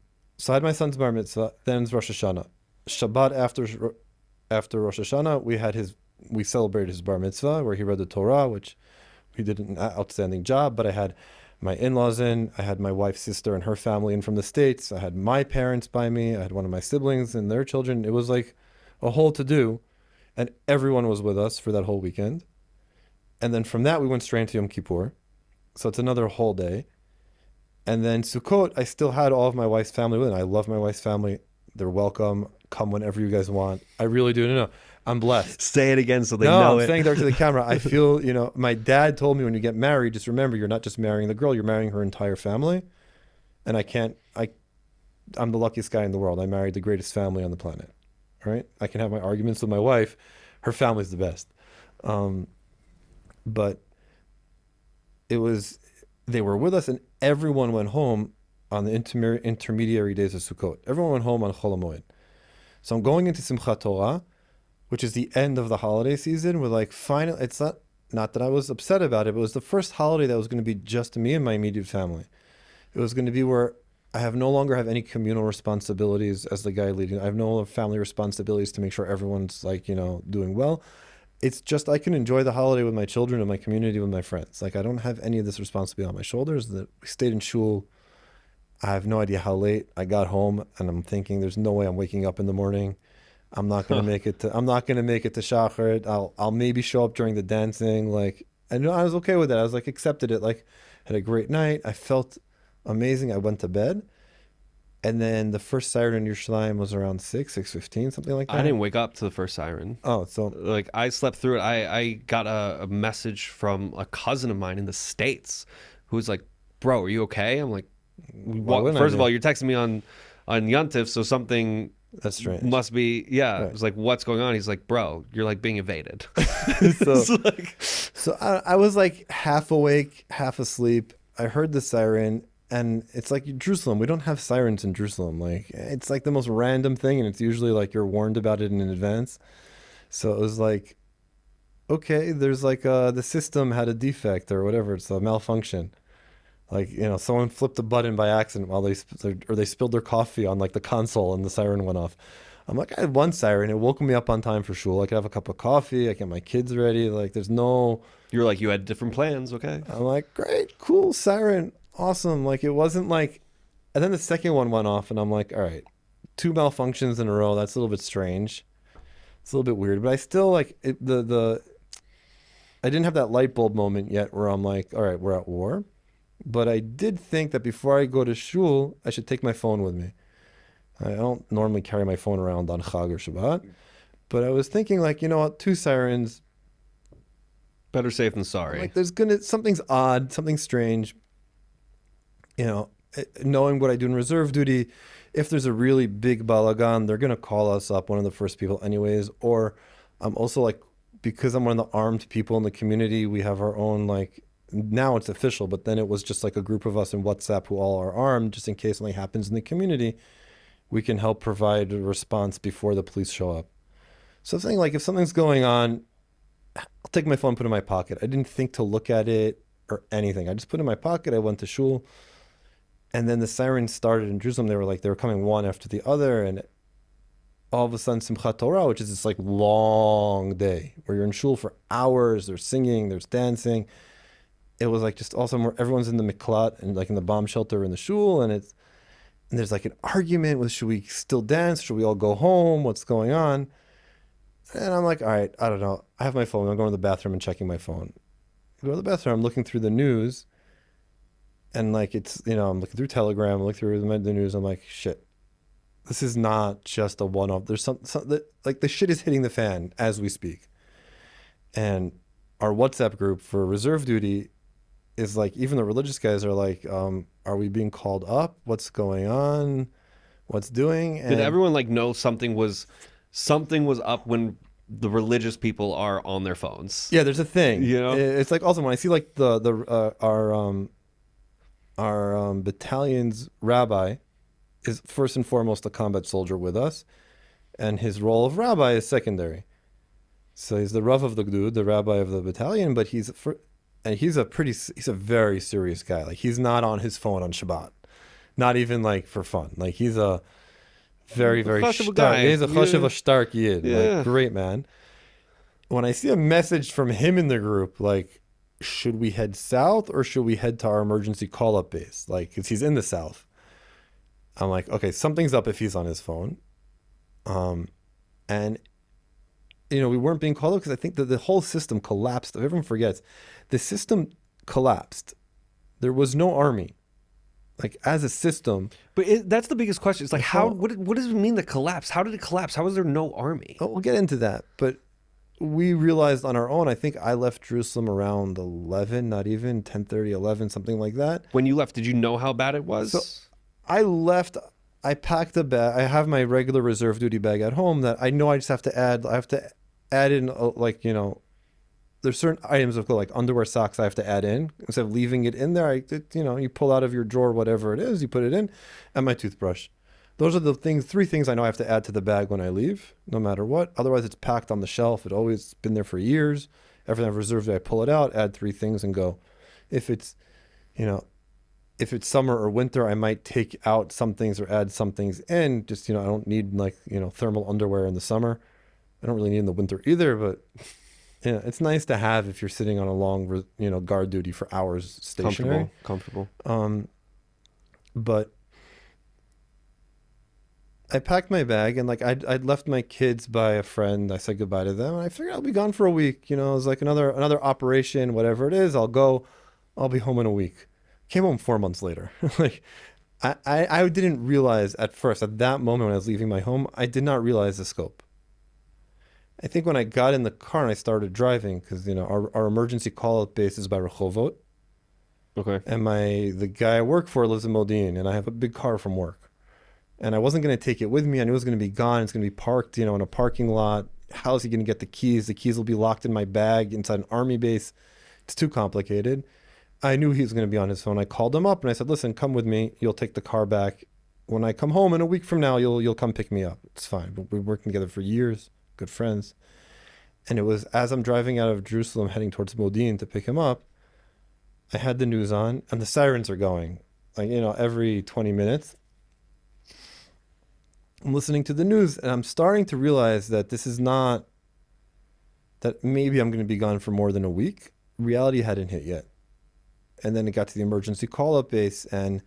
I had my son's bar mitzvah, then it's Rosh Hashanah. Shabbat after Rosh Hashanah, we celebrated his bar mitzvah where he read the Torah, which he did an outstanding job. But I had my in-laws in, I had my wife's sister and her family in from the States, I had my parents by me, I had one of my siblings and their children. It was like a whole to-do, and everyone was with us for that whole weekend. And then from that, we went straight into Yom Kippur. So it's another whole day. And then Sukkot, I still had all of my wife's family with me. I love my wife's family. They're welcome. Come whenever you guys want. I really do. No, I'm blessed. Say it again so they No, know I'm it. saying there to the camera. I feel, my dad told me when you get married, just remember, you're not just marrying the girl, you're marrying her entire family. And I'm the luckiest guy in the world. I married the greatest family on the planet, right? I can have my arguments with my wife. Her family's the best. But they were with us, and everyone went home on the intermediary days of Sukkot. Everyone went home on Chol HaMoed. So I'm going into Simchat Torah, which is the end of the holiday season. We're like, finally, it's not that I was upset about it, but it was the first holiday that was going to be just me and my immediate family. It was going to be where I no longer have any communal responsibilities as the guy leading. I have no family responsibilities to make sure everyone's doing well. It's just I can enjoy the holiday with my children and my community, with my friends. Like I don't have any of this responsibility on my shoulders. That we stayed in shul. I have no idea how late I got home, and I'm thinking there's no way I'm waking up in the morning. I'm not going to make it to Shacharit. I'll maybe show up during the dancing. Like I was okay with that. I was like accepted it. Like had a great night. I felt amazing. I went to bed. And then the first siren in Yerushalayim was around 6:15, something like that. I didn't wake up to the first siren. Oh, so like I slept through it. I got a message from a cousin of mine in the States who was like, "Bro, are you okay?" I'm like, "First of all, you're texting me on Yontif, so something that's strange. Must be, yeah." Right. I was like, "What's going on?" He's like, "Bro, you're like being evaded." So I was like half awake, half asleep. I heard the siren. And it's like Jerusalem. We don't have sirens in Jerusalem. Like it's like the most random thing, and it's usually like you're warned about it in advance. So it was like, okay, there's like the system had a defect or whatever. It's a malfunction. Like someone flipped a button by accident while they spilled their coffee on like the console, and the siren went off. I'm like, I had one siren. It woke me up on time for shul. I could have a cup of coffee. I get my kids ready. Like there's no. You're like you had different plans, okay? I'm like, great, cool, siren. Awesome. Like it wasn't like, and then the second one went off, and I'm like, all right, 2 malfunctions in a row. That's a little bit strange. It's a little bit weird, but I still like it, I didn't have that light bulb moment yet where I'm like, all right, we're at war. But I did think that before I go to shul, I should take my phone with me. I don't normally carry my phone around on Chag or Shabbat, but I was thinking like, 2 sirens. Better safe than sorry. Like something's odd, something strange. Knowing what I do in reserve duty, if there's a really big balagan, they're gonna call us up, one of the first people anyways. Or I'm also like, because I'm one of the armed people in the community, we have our own like, now it's official, but then it was just like a group of us in WhatsApp who all are armed, just in case something happens in the community. We can help provide a response before the police show up. So something like, if something's going on, I'll take my phone, put it in my pocket. I didn't think to look at it or anything. I just put it in my pocket. I went to shul, and then the sirens started in Jerusalem. They were coming one after the other, and all of a sudden Simchat Torah, which is this like long day where you're in shul for hours. There's singing, there's dancing. It was like just also where everyone's in the miklat and like in the bomb shelter in the shul, and there's like an argument with, should we still dance? Should we all go home? What's going on? And I'm like, all right, I don't know. I have my phone. I'm going to the bathroom and checking my phone. I go to the bathroom. I'm looking through the news, and like it's, I'm looking through Telegram, I'm looking through the news. I'm like, shit, this is not just a one-off. There's some like the shit is hitting the fan as we speak. And our WhatsApp group for reserve duty is like, even the religious guys are like, are we being called up? What's going on? What's doing? And Did everyone like know something was up when the religious people are on their phones? yeah, there's a thing. It's like, also when I see like our battalion's rabbi is first and foremost a combat soldier with us, and his role of rabbi is secondary. So he's the Rav of the Gdud, the rabbi of the battalion, but he's a very serious guy. Like, he's not on his phone on Shabbat, not even like for fun. Like, he's a very, very guy. He's a chashuv, a stark yid. Yeah. Like, great man. When I see a message from him in the group, like, should we head south or should we head to our emergency call-up base? Like, because he's in the south. I'm like, okay, something's up if he's on his phone. And we weren't being called up because I think that the whole system collapsed. Everyone forgets, the system collapsed. There was no army, like, as a system. But that's the biggest question. It's like, what does it mean, the collapse? How did it collapse? How was there no army? Oh, we'll get into that. But we realized on our own, I think I left Jerusalem around 11, not even 10:30, 11, something like that. When you left, did you know how bad it was? So I left. I packed a bag. I have my regular reserve duty bag at home that I know I just have to add. I have to add in, there's certain items of like underwear, socks I have to add in. Instead of leaving it in there, you pull out of your drawer, whatever it is, you put it in, and my toothbrush. Those are the three things I know I have to add to the bag when I leave, no matter what. Otherwise, it's packed on the shelf. It's always been there for years. Every time I've reserved it, I pull it out, add three things, and go. If it's summer or winter, I might take out some things or add some things in. Just, I don't need thermal underwear in the summer. I don't really need in the winter either, but it's nice to have if you're sitting on a long, guard duty for hours stationary. Comfortable. But I packed my bag, and like I'd left my kids by a friend. I said goodbye to them, and I figured I'll be gone for a week. It was like another operation, whatever it is. I'll be home in a week. Came home 4 months later. Like, I didn't realize at first, at that moment when I was leaving my home, I did not realize the scope. I think when I got in the car and I started driving, because our emergency call-out base is by Rehovot. Okay. And the guy I work for lives in Modin, and I have a big car from work. And I wasn't going to take it with me. I knew it was going to be gone. It's going to be parked, in a parking lot. How is he going to get the keys? The keys will be locked in my bag inside an army base. It's too complicated. I knew he was going to be on his phone. I called him up and I said, listen, come with me. You'll take the car back. When I come home in a week from now, you'll come pick me up. It's fine. We've been working together for years, good friends. And it was as I'm driving out of Jerusalem heading towards Modin to pick him up, I had the news on and the sirens are going, like, every 20 minutes. I'm listening to the news and I'm starting to realize that this is not, that maybe I'm going to be gone for more than a week. Reality hadn't hit yet. And then it got to the emergency call-up base, and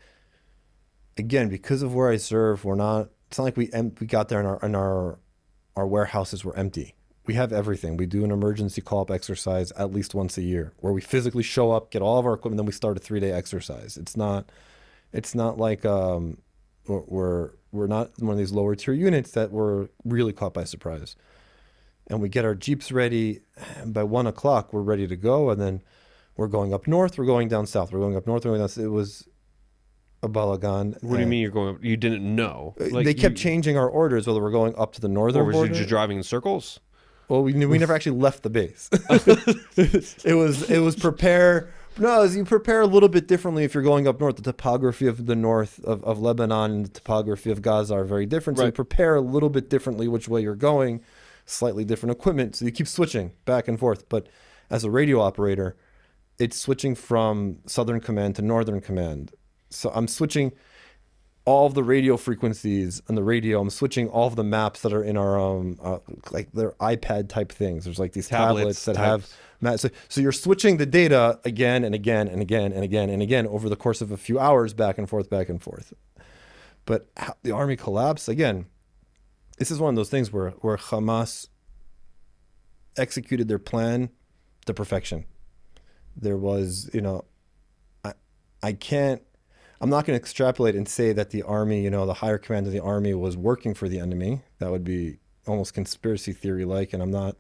again, because of where I serve, it's not like we got there and our warehouses were empty. We have everything. We do an emergency call-up exercise at least once a year, where we physically show up, get all of our equipment, then we start a 3-day exercise. It's not like we're not one of these lower tier units that were really caught by surprise. And we get our Jeeps ready, and by 1:00 we're ready to go, and then we're going up north, we're going down south, we're going up north, we're going down south. a balagan. What do you mean you're going? You didn't know? Like They kept changing our orders whether we're going up to the Or northern was border. you just driving in circles? Well, we never actually left the base. It was prepare. No, you prepare a little bit differently if you're going up north. The topography of the north of Lebanon and the topography of Gaza are very different. So you Right. prepare a little bit differently which way you're going, slightly different equipment. So you keep switching back and forth. But as a radio operator, it's switching from Southern Command to Northern Command. So I'm switching all of the radio frequencies on the radio. I'm switching all of the maps that are in our like they're iPad type things. There's like these tablets that have maps. So you're switching the data again and again and again and again and again over the course of a few hours, back and forth, back and forth. But how the army collapsed again. This is one of those things where Hamas executed their plan to perfection. There was, I can't. I'm not going to extrapolate and say that the army, the higher command of the army was working for the enemy. That would be almost conspiracy theory like, and I'm not,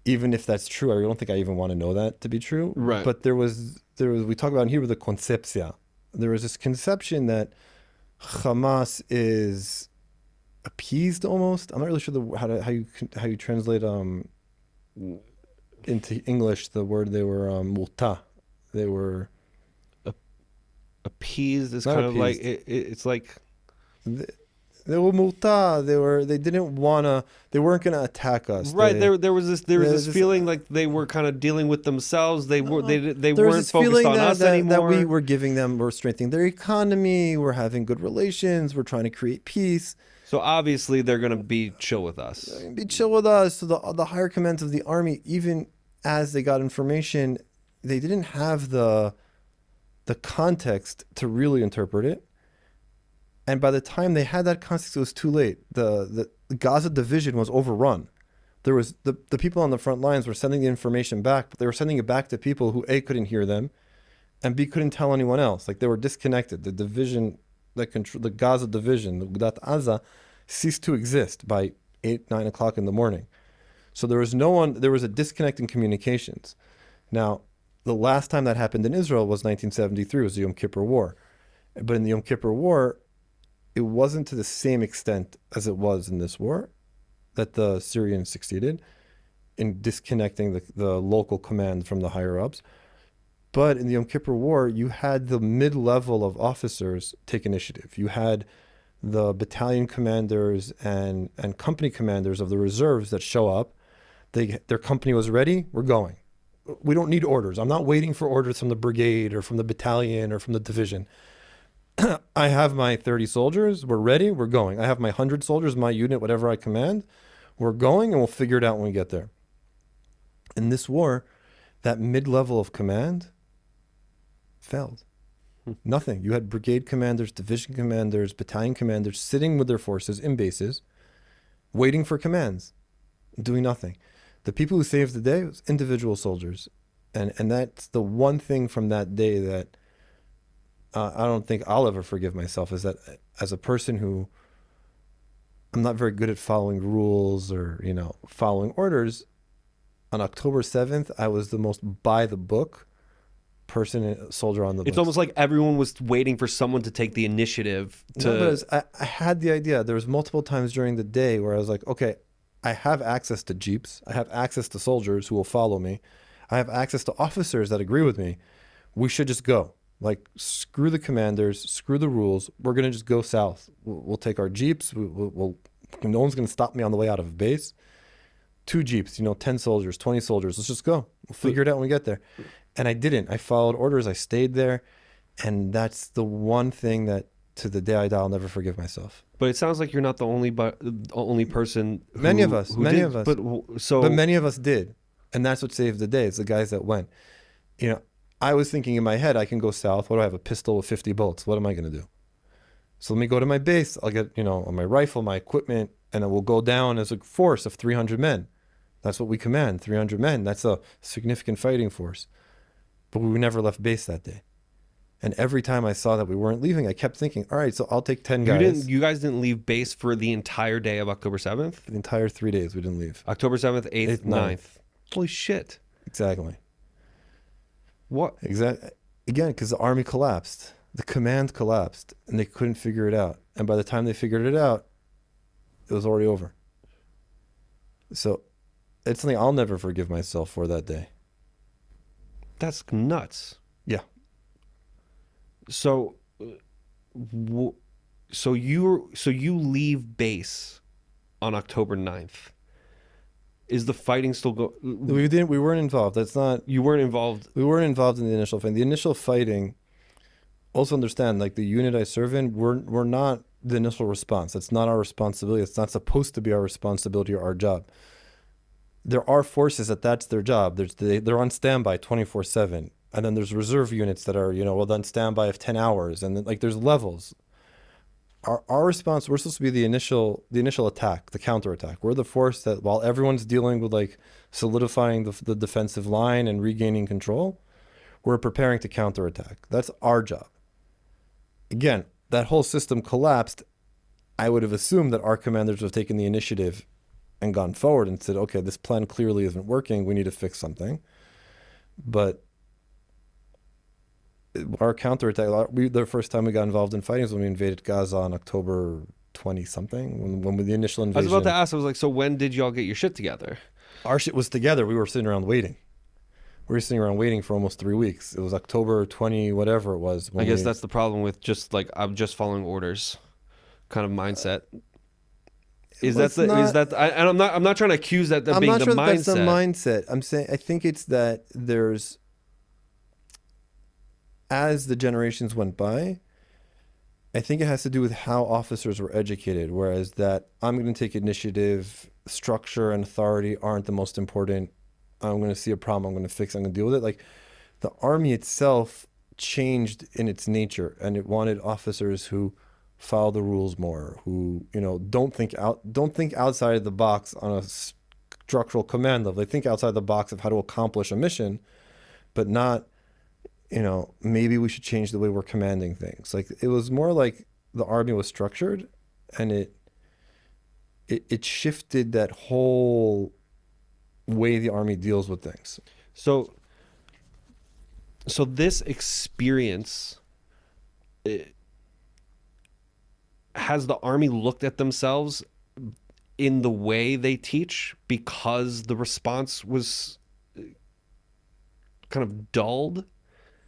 even if that's true, I don't think I even want to know that to be true. Right. But there was, we talk about in Hebrew, the concepcia. There was this conception that Hamas is appeased almost. I'm not really sure how you translate into English the word. They were multa. They were appeased. Is not kind of like appeased. it's like they were multa. They didn't wanna. They weren't gonna attack us. right. There was this this feeling like they were kind of dealing with themselves. They weren't there was focused this feeling on us anymore. that we were giving them. We're strengthening their economy. We're having good relations. We're trying to create peace. So obviously they're gonna be chill with us. Be chill with us. So the higher commands of the army, even as they got information, they didn't have the context to really interpret it. And by the time they had that context, it was too late. The Gaza division was overrun. There was the people on the front lines were sending the information back, but they were sending it back to people who A, couldn't hear them, and B, couldn't tell anyone else. Like they were disconnected. The division that control the Gaza division, the Gudat Aza, ceased to exist by 8-9 o'clock in the morning. So there was a disconnect in communications. Now, the last time that happened in Israel was 1973, it was the Yom Kippur War. But in the Yom Kippur War, it wasn't to the same extent as it was in this war that the Syrians succeeded in disconnecting the local command from the higher-ups. But in the Yom Kippur War, you had the mid-level of officers take initiative. You had the battalion commanders and company commanders of the reserves that show up. Their company was ready, we're going. We don't need orders. I'm not waiting for orders from the brigade or from the battalion or from the division. I have my 30 soldiers. We're ready. We're going. I have my 100 soldiers, my unit, whatever I command. We're going, and we'll figure it out when we get there. In this war, that mid-level of command failed. Nothing. You had brigade commanders, division commanders, battalion commanders sitting with their forces in bases, waiting for commands, doing nothing. The people who saved the day was individual soldiers. And that's the one thing from that day that I don't think I'll ever forgive myself, is that as a person who, I'm not very good at following rules or, following orders, on October 7th, I was the most by the book soldier on the books. It's almost like everyone was waiting for someone to take the initiative to... No, but I had the idea. There was multiple times during the day where I was like, okay, I have access to jeeps. I have access to soldiers who will follow me. I have access to officers that agree with me. We should just go. Like, screw the commanders, screw the rules. We're going to just go south. We'll take our jeeps. No one's going to stop me on the way out of base. 2 jeeps, 10 soldiers, 20 soldiers. Let's just go. We'll figure it out when we get there. And I didn't. I followed orders. I stayed there. And that's the one thing that to the day I die, I'll never forgive myself. But it sounds like you're not the only person who, many of us. But many of us did. And that's what saved the day. It's the guys that went. I was thinking in my head, I can go south. What do I have? A pistol with 50 bullets. What am I going to do? So let me go to my base. I'll get, my rifle, my equipment, and then we'll go down as a force of 300 men. That's what we command, 300 men. That's a significant fighting force. But we never left base that day. And every time I saw that we weren't leaving, I kept thinking, all right, so I'll take 10 guys. You guys didn't leave base for the entire day of October 7th? For the entire 3 days, we didn't leave. October 7th, 8th, 9th. Holy shit. Exactly. What? Exactly. Again, because the army collapsed. The command collapsed and they couldn't figure it out. And by the time they figured it out, it was already over. So it's something I'll never forgive myself for that day. That's nuts. Yeah. So, so you leave base on October 9th. Is the fighting still go? We weren't involved. That's not. You weren't involved. We weren't involved in the initial fighting. The initial fighting. Also understand, like the unit I serve in, we're not the initial response. That's not our responsibility. It's not supposed to be our responsibility or our job. There are forces that's their job. They're on standby 24/7, and then there's reserve units that are on standby of 10 hours, and then, like there's levels. Our response, we're supposed to be the initial attack, the counterattack. We're the force that, while everyone's dealing with like solidifying the defensive line and regaining control, we're preparing to counterattack. That's our job. Again, that whole system collapsed. I would have assumed that our commanders would have taken the initiative and gone forward and said, okay, this plan clearly isn't working. We need to fix something. But our counterattack, the first time we got involved in fighting was when we invaded Gaza on October 20 something, when the initial invasion. I was about to ask, I was like, so when did y'all get your shit together? Our shit was together. We were sitting around waiting. We were sitting around waiting for almost 3 weeks. It was October 20, whatever it was. I guess that's the problem with just like, I'm just following orders kind of mindset. I'm not trying to accuse that of being the mindset. I'm not sure that's the mindset. I'm saying, I think it's that as the generations went by, I think it has to do with how officers were educated, whereas that I'm going to take initiative, structure and authority aren't the most important. I'm going to see a problem, I'm going to fix it, I'm going to deal with it. Like the army itself changed in its nature, and it wanted officers who follow the rules more, who don't think outside the box on a structural command level. They think outside the box of how to accomplish a mission, but not maybe we should change the way we're commanding things. Like it was more like the army was structured, and it shifted that whole way the army deals with things. So this experience, has the army looked at themselves in the way they teach because the response was kind of dulled?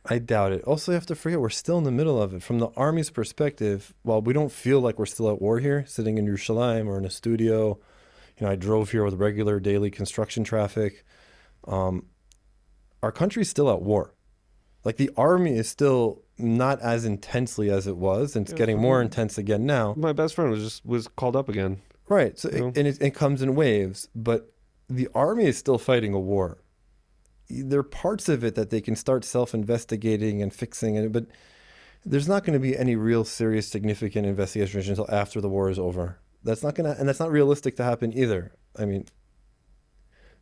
I doubt it. Also, you have to forget, we're still in the middle of it. From the army's perspective, while we don't feel like we're still at war here, sitting in Yerushalayim or in a studio, I drove here with regular daily construction traffic. Our country's still at war. Like the army is still not as intensely as it was, and it's getting more intense again now. My best friend was called up again. Right. So it comes in waves, but the army is still fighting a war. There are parts of it that they can start self-investigating and fixing it, but there's not going to be any real serious significant investigation until after the war is over. That's not realistic to happen either. I mean,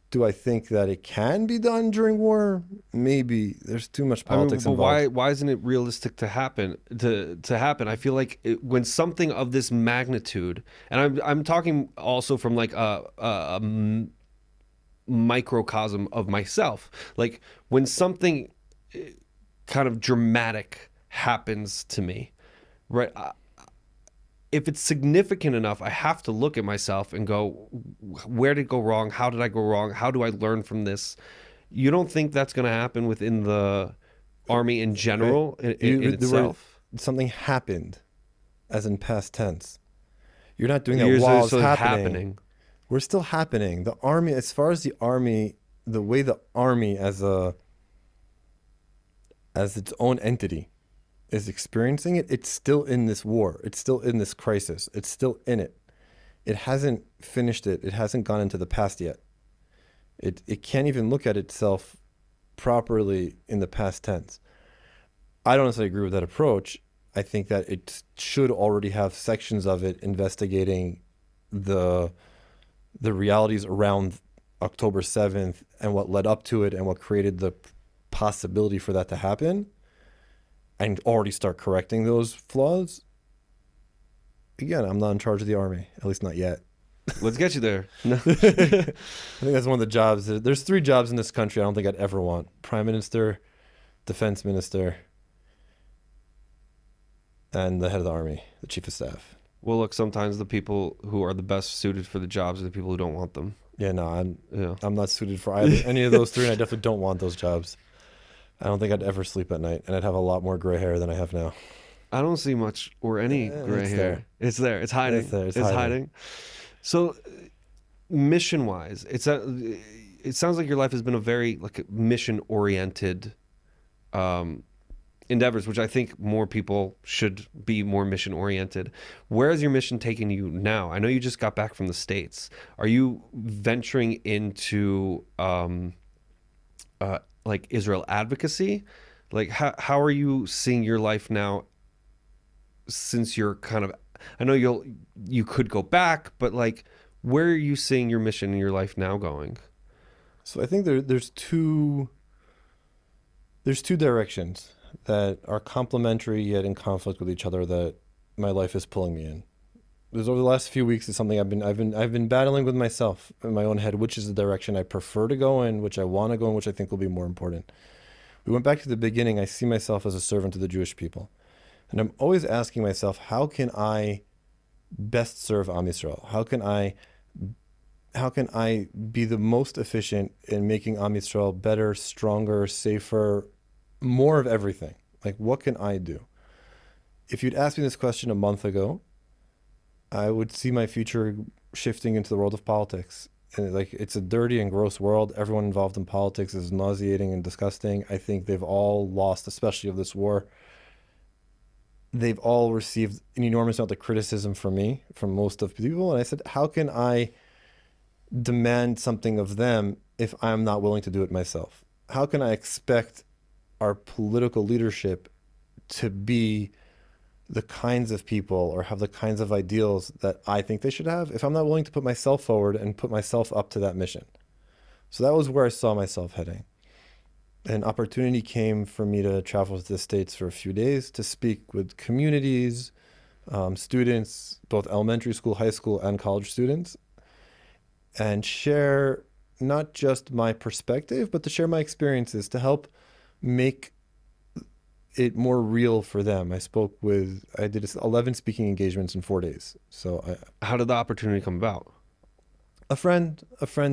do I think that it can be done during war? Maybe. There's too much politics involved. Why isn't it realistic to happen? To happen? I feel like when something of this magnitude, and I'm talking also from like a microcosm of myself, like when something kind of dramatic happens to me, right? If it's significant enough, I have to look at myself and go, where did it go wrong? How did I go wrong? How do I learn from this? You don't think that's going to happen within the army in general, in itself? Something happened, as in past tense. You're not doing that while it's happening. We're still happening. The army, as far as the army, the way the army as its own entity is experiencing it, it's still in this war. It's still in this crisis. It's still in it. It hasn't finished it. It hasn't gone into the past yet. It can't even look at itself properly in the past tense. I don't necessarily agree with that approach. I think that it should already have sections of it investigating the realities around October 7th and what led up to it and what created the possibility for that to happen, and already start correcting those flaws. Again, I'm not in charge of the army, at least not yet. Let's get you there. No. I think that's one of the jobs. There's 3 jobs in this country I don't think I'd ever want: Prime Minister, Defense Minister, and the head of the army, the chief of staff. Well, look, sometimes the people who are the best suited for the jobs are the people who don't want them. Yeah, no, I'm Yeah. I'm not suited for either any of those three, and I definitely don't want those jobs. I don't think I'd ever sleep at night, and I'd have a lot more gray hair than I have now. I don't see much or any gray It's hair. there. It's there. It's hiding. It's there. It's It's hiding. hiding. So, mission wise, it sounds like your life has been a very like mission oriented endeavors, which I think more people should be more mission oriented. Where is your mission taking you now? I know you just got back from the States. Are you venturing into like Israel advocacy? Like how are you seeing your life now since you're kind of, I know you could go back, but like where are you seeing your mission in your life now going? So I think there's two directions that are complementary yet in conflict with each other that my life is pulling me in. There's over the last few weeks is something I've been battling with myself in my own head, which is the direction I prefer to go in, which I want to go in, which I think will be more important. We went back to the beginning. I see myself as a servant to the Jewish people. And I'm always asking myself, how can I best serve Am Yisrael? How can I be the most efficient in making Am Yisrael better, stronger, safer, more of everything? Like, what can I do? If you'd asked me this question a month ago, I would see my future shifting into the world of politics. And like, it's a dirty and gross world. Everyone involved in politics is nauseating and disgusting. I think they've all lost, especially of this war. They've all received an enormous amount of criticism from me, from most of people. And I said, how can I demand something of them if I'm not willing to do it myself? How can I expect our political leadership to be the kinds of people or have the kinds of ideals that I think they should have if I'm not willing to put myself forward and put myself up to that mission? So that was where I saw myself heading. An opportunity came for me to travel to the States for a few days to speak with communities, students, both elementary school, high school, and college students, and share not just my perspective, but to share my experiences to help make it more real for them. I did 11 speaking engagements in 4 days. So How did the opportunity come about? a friend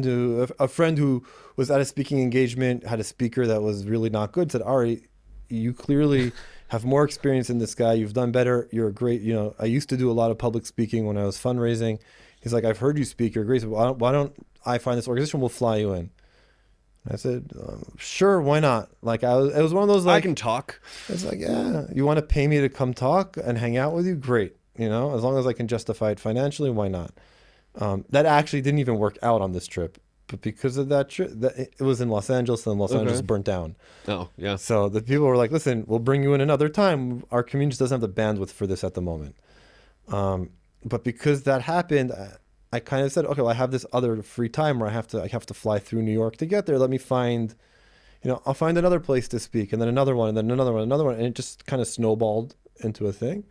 who was at a speaking engagement had a speaker that was really not good, said, Ari, you clearly have more experience than this guy. You've done better. You're a great, I used to do a lot of public speaking when I was fundraising. He's like, I've heard you speak. You're great. So why don't I find this organization? We'll fly you in. I said, sure, why not? Like, it was one of those, like, I can talk. It's like, yeah, you want to pay me to come talk and hang out with you? Great. As long as I can justify it financially, why not? That actually didn't even work out on this trip. But because of that trip, it was in Los Angeles, and Los Angeles burnt down. Oh, yeah. So the people were like, listen, we'll bring you in another time. Our community just doesn't have the bandwidth for this at the moment. But because that happened, I kind of said, okay, well, I have this other free time where I have to fly through New York to get there. Let me find, I'll find another place to speak, and then another one, and then another one, and it just kind of snowballed into a thing.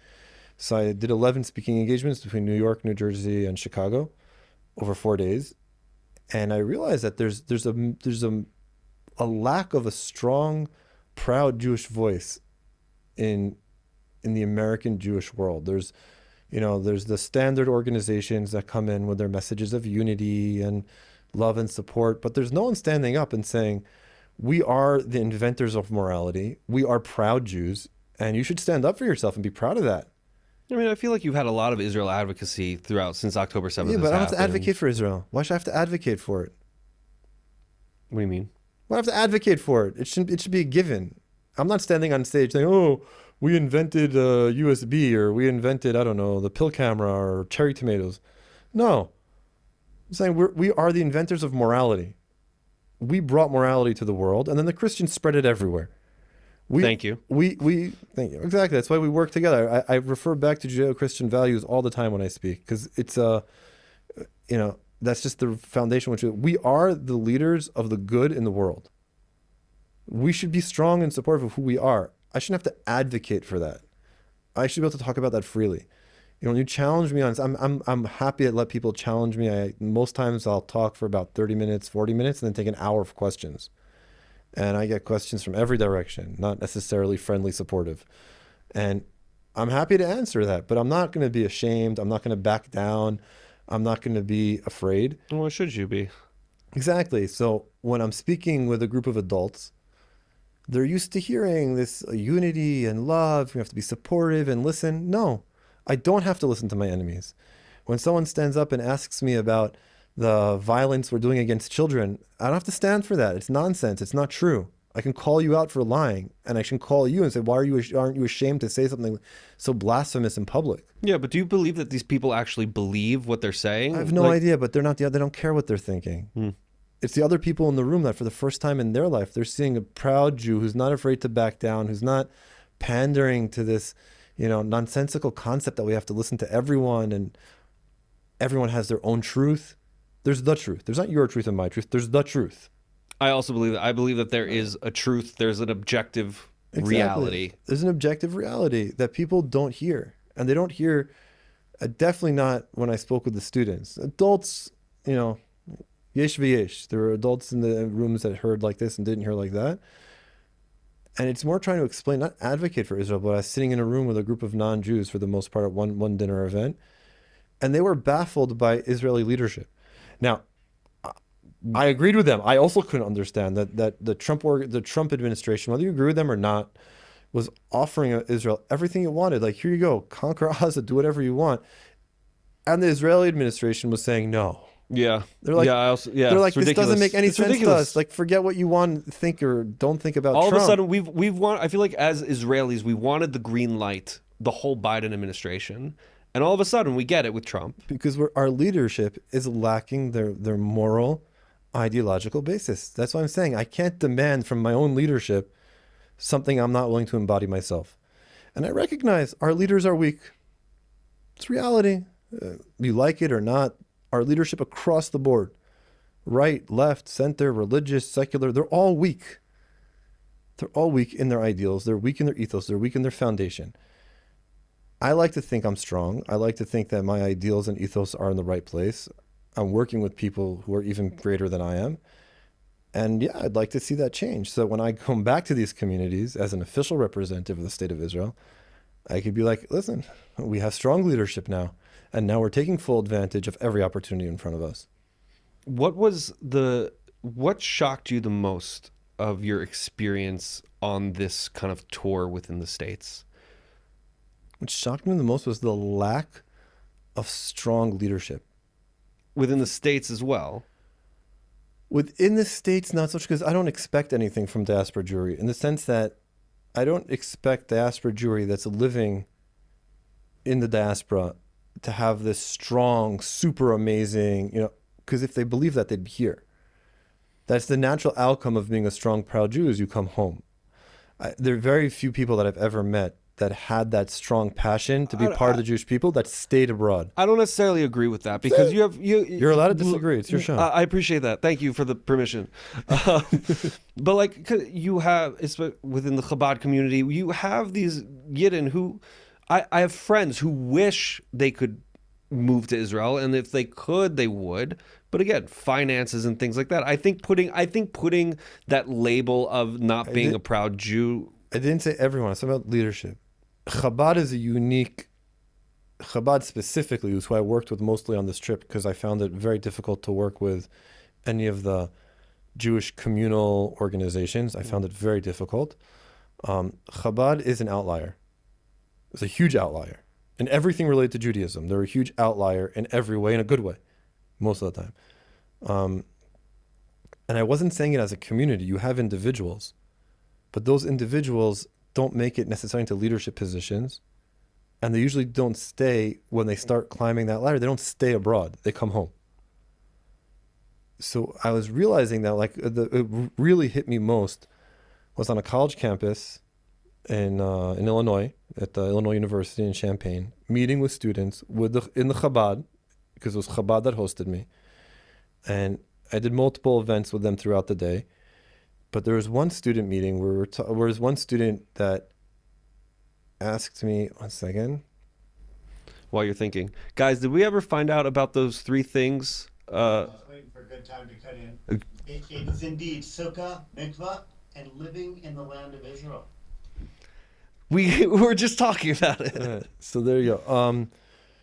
So I did 11 speaking engagements between New York, New Jersey, and Chicago over 4 days, and I realized that there's a lack of a strong, proud Jewish voice in the American Jewish world. There's the standard organizations that come in with their messages of unity and love and support, but there's no one standing up and saying, we are the inventors of morality. We are proud Jews, and you should stand up for yourself and be proud of that. I mean, I feel like you've had a lot of Israel advocacy throughout since October 7th. Yeah, but I don't have to advocate for Israel. Why should I have to advocate for it? What do you mean? Why do I have to advocate for it? It should be a given. I'm not standing on stage saying, oh, we invented USB, or we invented, I don't know, the pill camera or cherry tomatoes. No. I'm saying we are the inventors of morality. We brought morality to the world, and then the Christians spread it everywhere. Thank you. Thank you. Exactly. That's why we work together. I refer back to Judeo-Christian values all the time when I speak, because it's that's just the foundation. Which we are the leaders of the good in the world. We should be strong and supportive of who we are. I shouldn't have to advocate for that. I should be able to talk about that freely. When you challenge me on, I'm happy to let people challenge me. Most times I'll talk for about 30 minutes, 40 minutes, and then take an hour of questions. And I get questions from every direction, not necessarily friendly, supportive. And I'm happy to answer that, but I'm not going to be ashamed. I'm not going to back down. I'm not going to be afraid. Why should you be? Exactly. So when I'm speaking with a group of adults, they're used to hearing this unity and love. We have to be supportive and listen. No, I don't have to listen to my enemies. When someone stands up and asks me about the violence we're doing against children, I don't have to stand for that. It's nonsense. It's not true. I can call you out for lying, and I can call you and say, "Why aren't you ashamed to say something so blasphemous in public?" Yeah, but do you believe that these people actually believe what they're saying? I have no idea, but they're not. They don't care what they're thinking. It's the other people in the room that, for the first time in their life, they're seeing a proud Jew who's not afraid to back down, who's not pandering to this, nonsensical concept that we have to listen to everyone and everyone has their own truth. There's the truth. There's not your truth and my truth. There's the truth. I also believe that. I believe that there is a truth. There's an objective reality. There's an objective reality that people don't hear. And they don't hear, definitely not when I spoke with the students. Adults, yesh v'yesh. There were adults in the rooms that heard like this and didn't hear like that. And it's more trying to explain, not advocate for Israel, but I was sitting in a room with a group of non-Jews for the most part at one dinner event. And they were baffled by Israeli leadership. Now, I agreed with them. I also couldn't understand that the Trump administration, whether you agree with them or not, was offering Israel everything it wanted. Like, here you go, conquer Gaza, do whatever you want. And the Israeli administration was saying no. Yeah. They're like, they're like, this doesn't make any sense to us. Like, forget what you want to think or don't think about All Trump. of a sudden, we've won. I feel like as Israelis, we wanted the green light, the whole Biden administration. And all of a sudden, we get it with Trump. Because our leadership is lacking their moral, ideological basis. That's what I'm saying. I can't demand from my own leadership something I'm not willing to embody myself. And I recognize our leaders are weak. It's reality. You like it or not, our leadership across the board, right, left, center, religious, secular, they're all weak. They're all weak in their ideals. They're weak in their ethos. They're weak in their foundation. I like to think I'm strong. I like to think that my ideals and ethos are in the right place. I'm working with people who are even greater than I am. And yeah, I'd like to see that change. So when I come back to these communities as an official representative of the state of Israel, I could be like, listen, we have strong leadership now. And now we're taking full advantage of every opportunity in front of us. What shocked you the most of your experience on this kind of tour within the States? What shocked me the most was the lack of strong leadership. Within the States as well? Within the States, not so much, because I don't expect anything from diaspora Jewry, in the sense that I don't expect diaspora Jewry that's living in the diaspora to have this strong, super amazing, because if they believe that, they'd be here. That's the natural outcome of being a strong, proud Jew is you come home. There are very few people that I've ever met that had that strong passion to be part of the Jewish people that stayed abroad. I don't necessarily agree with that because you're allowed to disagree. It's your show. I appreciate that. Thank you for the permission. But like you have, within the Chabad community, you have these Yidden who, I have friends who wish they could move to Israel, and if they could, they would. But again, finances and things like that. I think putting that label of not being a proud Jew. I didn't say everyone. It's about leadership. Chabad is a unique. Chabad specifically is who I worked with mostly on this trip because I found it very difficult to work with any of the Jewish communal organizations. I found it very difficult. Chabad is an outlier. It's a huge outlier in everything related to Judaism. They're a huge outlier in every way, in a good way, most of the time. And I wasn't saying it as a community. You have individuals, but those individuals don't make it necessarily into leadership positions, and they usually don't stay when they start climbing that ladder. They don't stay abroad. They come home. So I was realizing that it really hit me most was on a college campus in Illinois, at the Illinois University in Champaign, meeting with students in the Chabad, because it was Chabad that hosted me. And I did multiple events with them throughout the day. But there was one student meeting where there was one student that asked me, one second. While you're thinking. Guys, did we ever find out about those three things? I was waiting for a good time to cut in. It is indeed sukkah, mikvah, and living in the land of Israel. We were just talking about it. So there you go.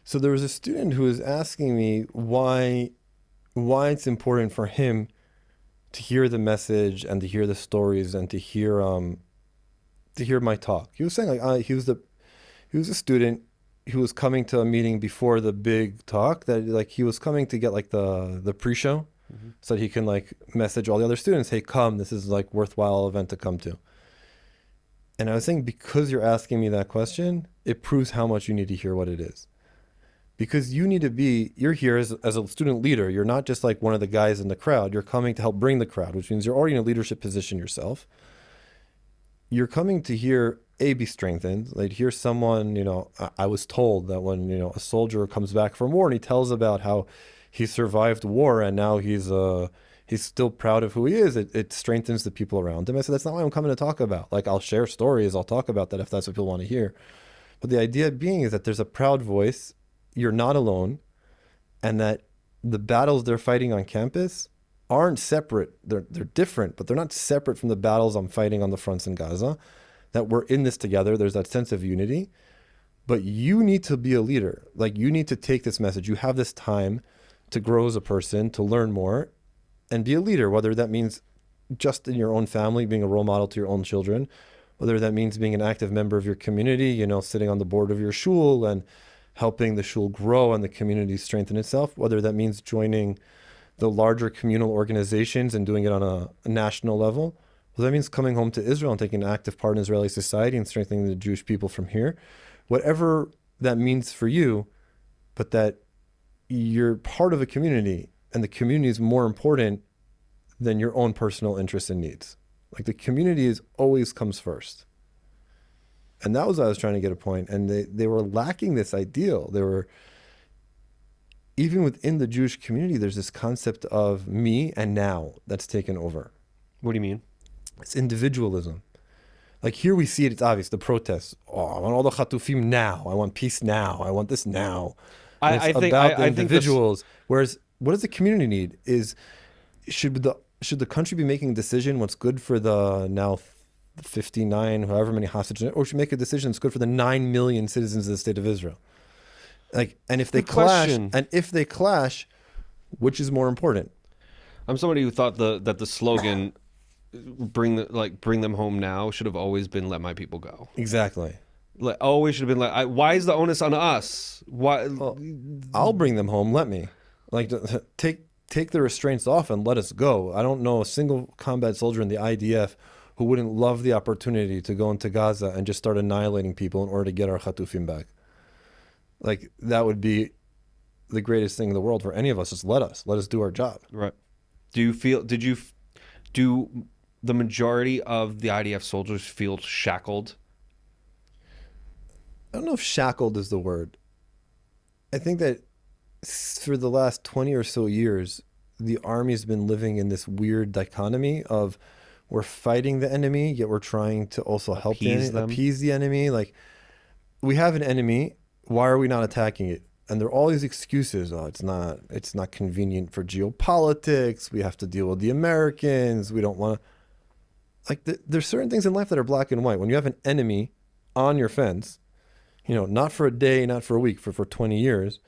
So there was a student who was asking me why it's important for him to hear the message and to hear the stories and to hear my talk. He was saying like he was a student who was coming to a meeting before the big talk, that like he was coming to get like the pre-show, so that he can like message all the other students, hey, come, this is like worthwhile event to come to. And I was saying, because you're asking me that question, it proves how much you need to hear what it is. Because you're here as a student leader. You're not just like one of the guys in the crowd. You're coming to help bring the crowd, which means you're already in a leadership position yourself. You're coming to hear be strengthened. Like hear someone, I was told that when, a soldier comes back from war and he tells about how he survived war and now he's still proud of who he is, it strengthens the people around him. I said, that's not what I'm coming to talk about. Like, I'll share stories, I'll talk about that if that's what people want to hear. But the idea being is that there's a proud voice, you're not alone, and that the battles they're fighting on campus aren't separate. They're different, but they're not separate from the battles I'm fighting on the fronts in Gaza, that we're in this together. There's that sense of unity. But you need to be a leader. Like, you need to take this message. You have this time to grow as a person, to learn more, and be a leader, whether that means just in your own family, being a role model to your own children, whether that means being an active member of your community, sitting on the board of your shul and helping the shul grow and the community strengthen itself, whether that means joining the larger communal organizations and doing it on a national level, whether that means coming home to Israel and taking an active part in Israeli society and strengthening the Jewish people from here, whatever that means for you, but that you're part of a community, and the community is more important than your own personal interests and needs. Like, the community always comes first. And that was what I was trying to get a point. And they were lacking this ideal. Even within the Jewish community, there's this concept of me and now that's taken over. What do you mean? It's individualism. Like, here we see it, it's obvious, the protests. Oh, I want all the Chatufim now. I want peace now. I want this now. I think about the individuals. Whereas, what does the community need? Should the country be making a decision what's good for the now 59, however many hostages, or should make a decision that's good for the 9 million citizens of the state of Israel? Like, and if they clash, which is more important? I'm somebody who thought that the slogan bring them home now should have always been let my people go. Exactly. Like, always should have been like, why is the onus on us? Why? Well, I'll bring them home. Let me, like, take the restraints off and let us go. I don't know a single combat soldier in the IDF who wouldn't love the opportunity to go into Gaza and just start annihilating people in order to get our Chatufim back. Like, that would be the greatest thing in the world for any of us. Just let us do our job. Right. Do the majority of the IDF soldiers feel shackled? I don't know if shackled is the word. I think that for the last 20 or so years, the army's been living in this weird dichotomy of, we're fighting the enemy, yet we're trying to also help appease the enemy. Like, we have an enemy, why are we not attacking it? And there are all these excuses. Oh, it's not convenient for geopolitics. We have to deal with the Americans. We don't want to. Like, there's certain things in life that are black and white. When you have an enemy on your fence, not for a day, not for a week, for 20 years,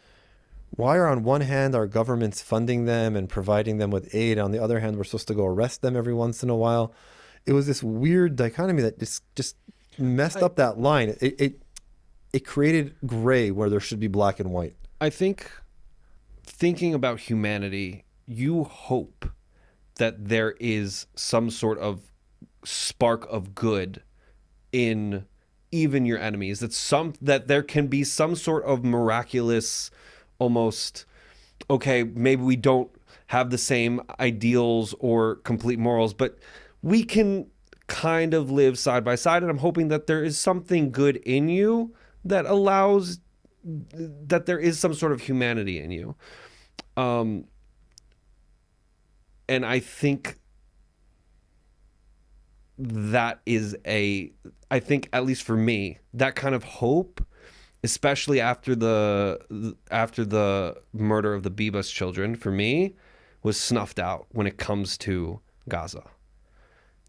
why are on one hand our government's funding them and providing them with aid, on the other hand we're supposed to go arrest them every once in a while? It was this weird dichotomy that just messed up that line. It created gray where there should be black and white. I think, thinking about humanity, you hope that there is some sort of spark of good in even your enemies, that there can be some sort of miraculous, almost, okay, maybe we don't have the same ideals or complete morals, but we can kind of live side by side. And I'm hoping that there is something good in you that allows that there is some sort of humanity in you. And I think that is I think, at least for me, that kind of hope, especially after the murder of the Bibas children, for me, was snuffed out when it comes to Gaza.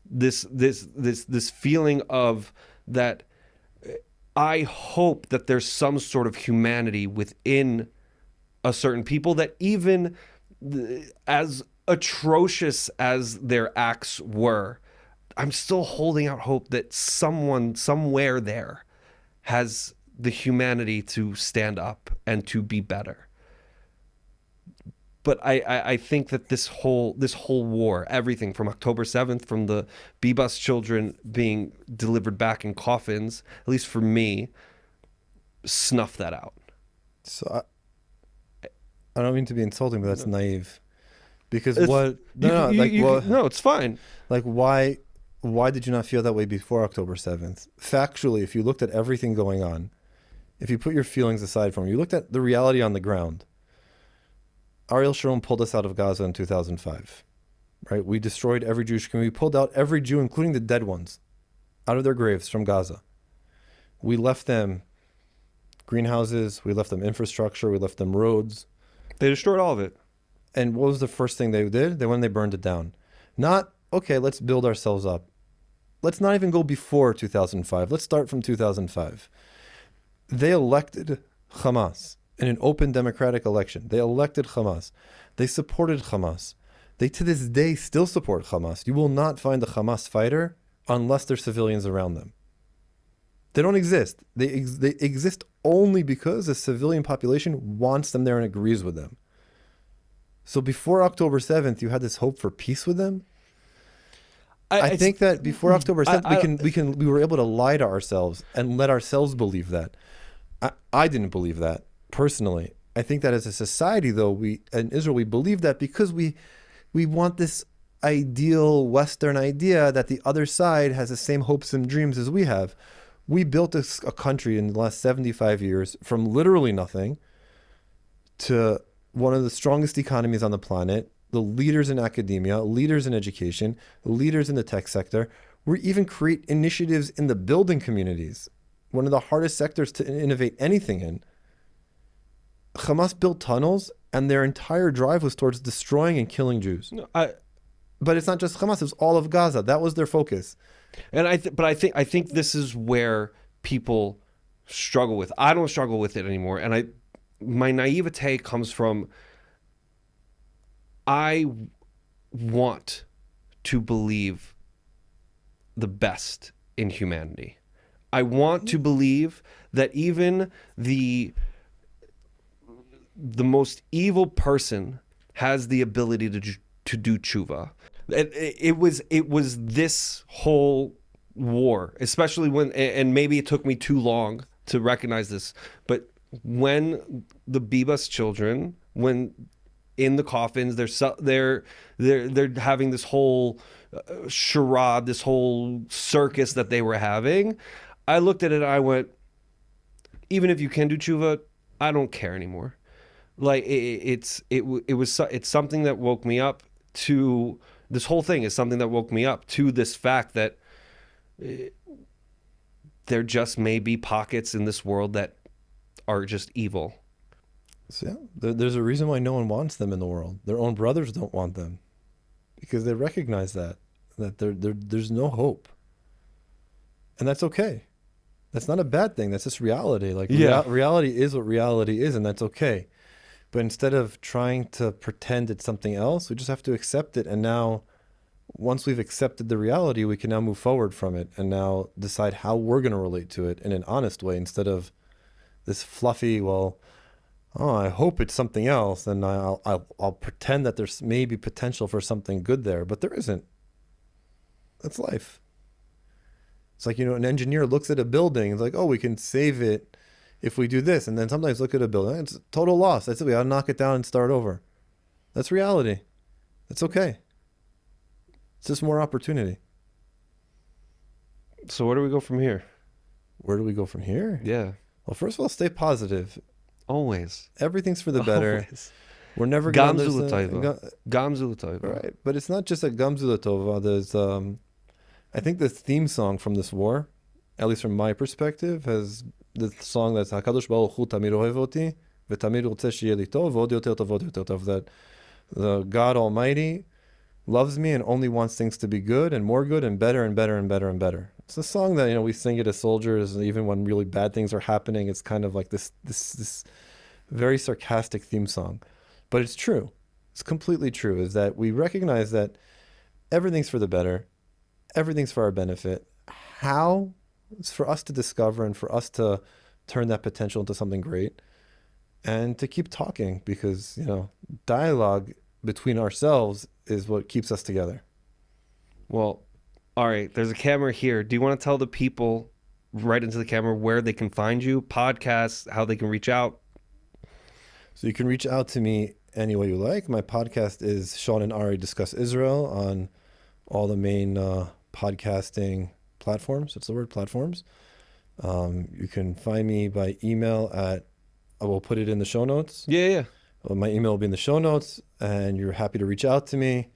This feeling of that I hope that there's some sort of humanity within a certain people that even as atrocious as their acts were, I'm still holding out hope that someone somewhere there has the humanity to stand up and to be better. But I think that this whole war, everything from October 7th, from the Bibas children being delivered back in coffins, at least for me, snuff that out. So I don't mean to be insulting, but that's naive. Because It's- what? No, you- like you- well, no, it's fine. like why? Why did you not feel that way before October 7th? Factually, if you looked at everything going on, if you put your feelings aside from it, you looked at the reality on the ground. Ariel Sharon pulled us out of Gaza in 2005, right? We destroyed every Jewish community. We pulled out every Jew, including the dead ones, out of their graves from Gaza. We left them greenhouses. We left them infrastructure. We left them roads. They destroyed all of it. And what was the first thing they did? They went and they burned it down. Not, okay, let's build ourselves up. Let's not even go before 2005. Let's start from 2005. They elected Hamas in an open democratic election. They elected Hamas. They supported Hamas. They to this day still support Hamas. You will not find a Hamas fighter unless there's civilians around them. They don't exist. They exist only because the civilian population wants them there and agrees with them. So before October 7th, you had this hope for peace with them. I think that before October 7th, we were able to lie to ourselves and let ourselves believe that. I didn't believe that personally. I think that as a society, though, we in Israel, we believe that because we want this ideal Western idea that the other side has the same hopes and dreams as we have. We built a country in the last 75 years from literally nothing to one of the strongest economies on the planet, the leaders in academia, leaders in education, leaders in the tech sector. We even create initiatives in the building communities, one of the hardest sectors to innovate anything in. Hamas built tunnels, and their entire drive was towards destroying and killing Jews. No, But it's not just Hamas; it was all of Gaza. That was their focus. and I think this is where people struggle with. I don't struggle with it anymore, and my naivete comes from I want to believe the best in humanity. I want to believe that even the most evil person has the ability to do tshuva. It was this whole war, especially when, and maybe it took me too long to recognize this, but when the Bibas children, when in the coffins, they're having this whole charade, this whole circus that they were having. I looked at it and I went, even if you can do tshuva, I don't care anymore. Like it's something that woke me up to this whole thing is something that woke me up to this fact that there just may be pockets in this world that are just evil. So yeah, there's a reason why no one wants them in the world. Their own brothers don't want them because they recognize that there's no hope, and that's okay. That's not a bad thing. That's just reality. Like reality is what reality is, and that's okay. But instead of trying to pretend it's something else, we just have to accept it. And now, once we've accepted the reality, we can now move forward from it and now decide how we're going to relate to it in an honest way instead of this fluffy, I hope it's something else, and I'll pretend that there's maybe potential for something good there, but there isn't. That's life. It's like, an engineer looks at a building, it's like, oh, we can save it if we do this, and then sometimes look at a building, it's a total loss. That's it. We got to knock it down and start over. That's reality. That's okay. It's just more opportunity. So where do we go from here? Where do we go from here? Yeah. Well, first of all, stay positive. Always. Everything's for the better. Always. We're never going Gamzu to l'tova. Gamzu l'tova. Right, but it's not just a Gamzu l'tova. There's, I think the theme song from this war, at least from my perspective, has the song that's Hakadosh Baruch Hu Tamid Ohev Oti v'Tamid Rotzeh Sheyeh Li Tov v'Od Yoter Tov v'Od Yoter Tov, that the God Almighty loves me and only wants things to be good and more good and better and better and better and better. It's a song that, you know, we sing it as soldiers, and even when really bad things are happening, it's kind of like this very sarcastic theme song. But it's true. It's completely true, is that we recognize that everything's for the better, everything's for our benefit. How? It's for us to discover and for us to turn that potential into something great and to keep talking, because, you know, dialogue between ourselves is what keeps us together. Well, all right, there's a camera here. Do you want to tell the people right into the camera where they can find you, podcasts, how they can reach out? So you can reach out to me any way you like. My podcast is Shaun and Ari Discuss Israel on all the main podcasting platforms. That's the word, platforms. You can find me by email at, I will put it in the show notes. Yeah. My email will be in the show notes, and you're happy to reach out to me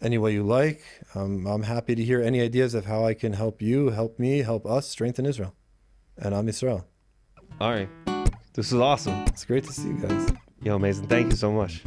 any way you like. I'm happy to hear any ideas of how I can help you, help me, help us strengthen Israel. And I'm Yisroel. All right. This was awesome. It's great to see you guys. Yo, amazing. Thank you so much.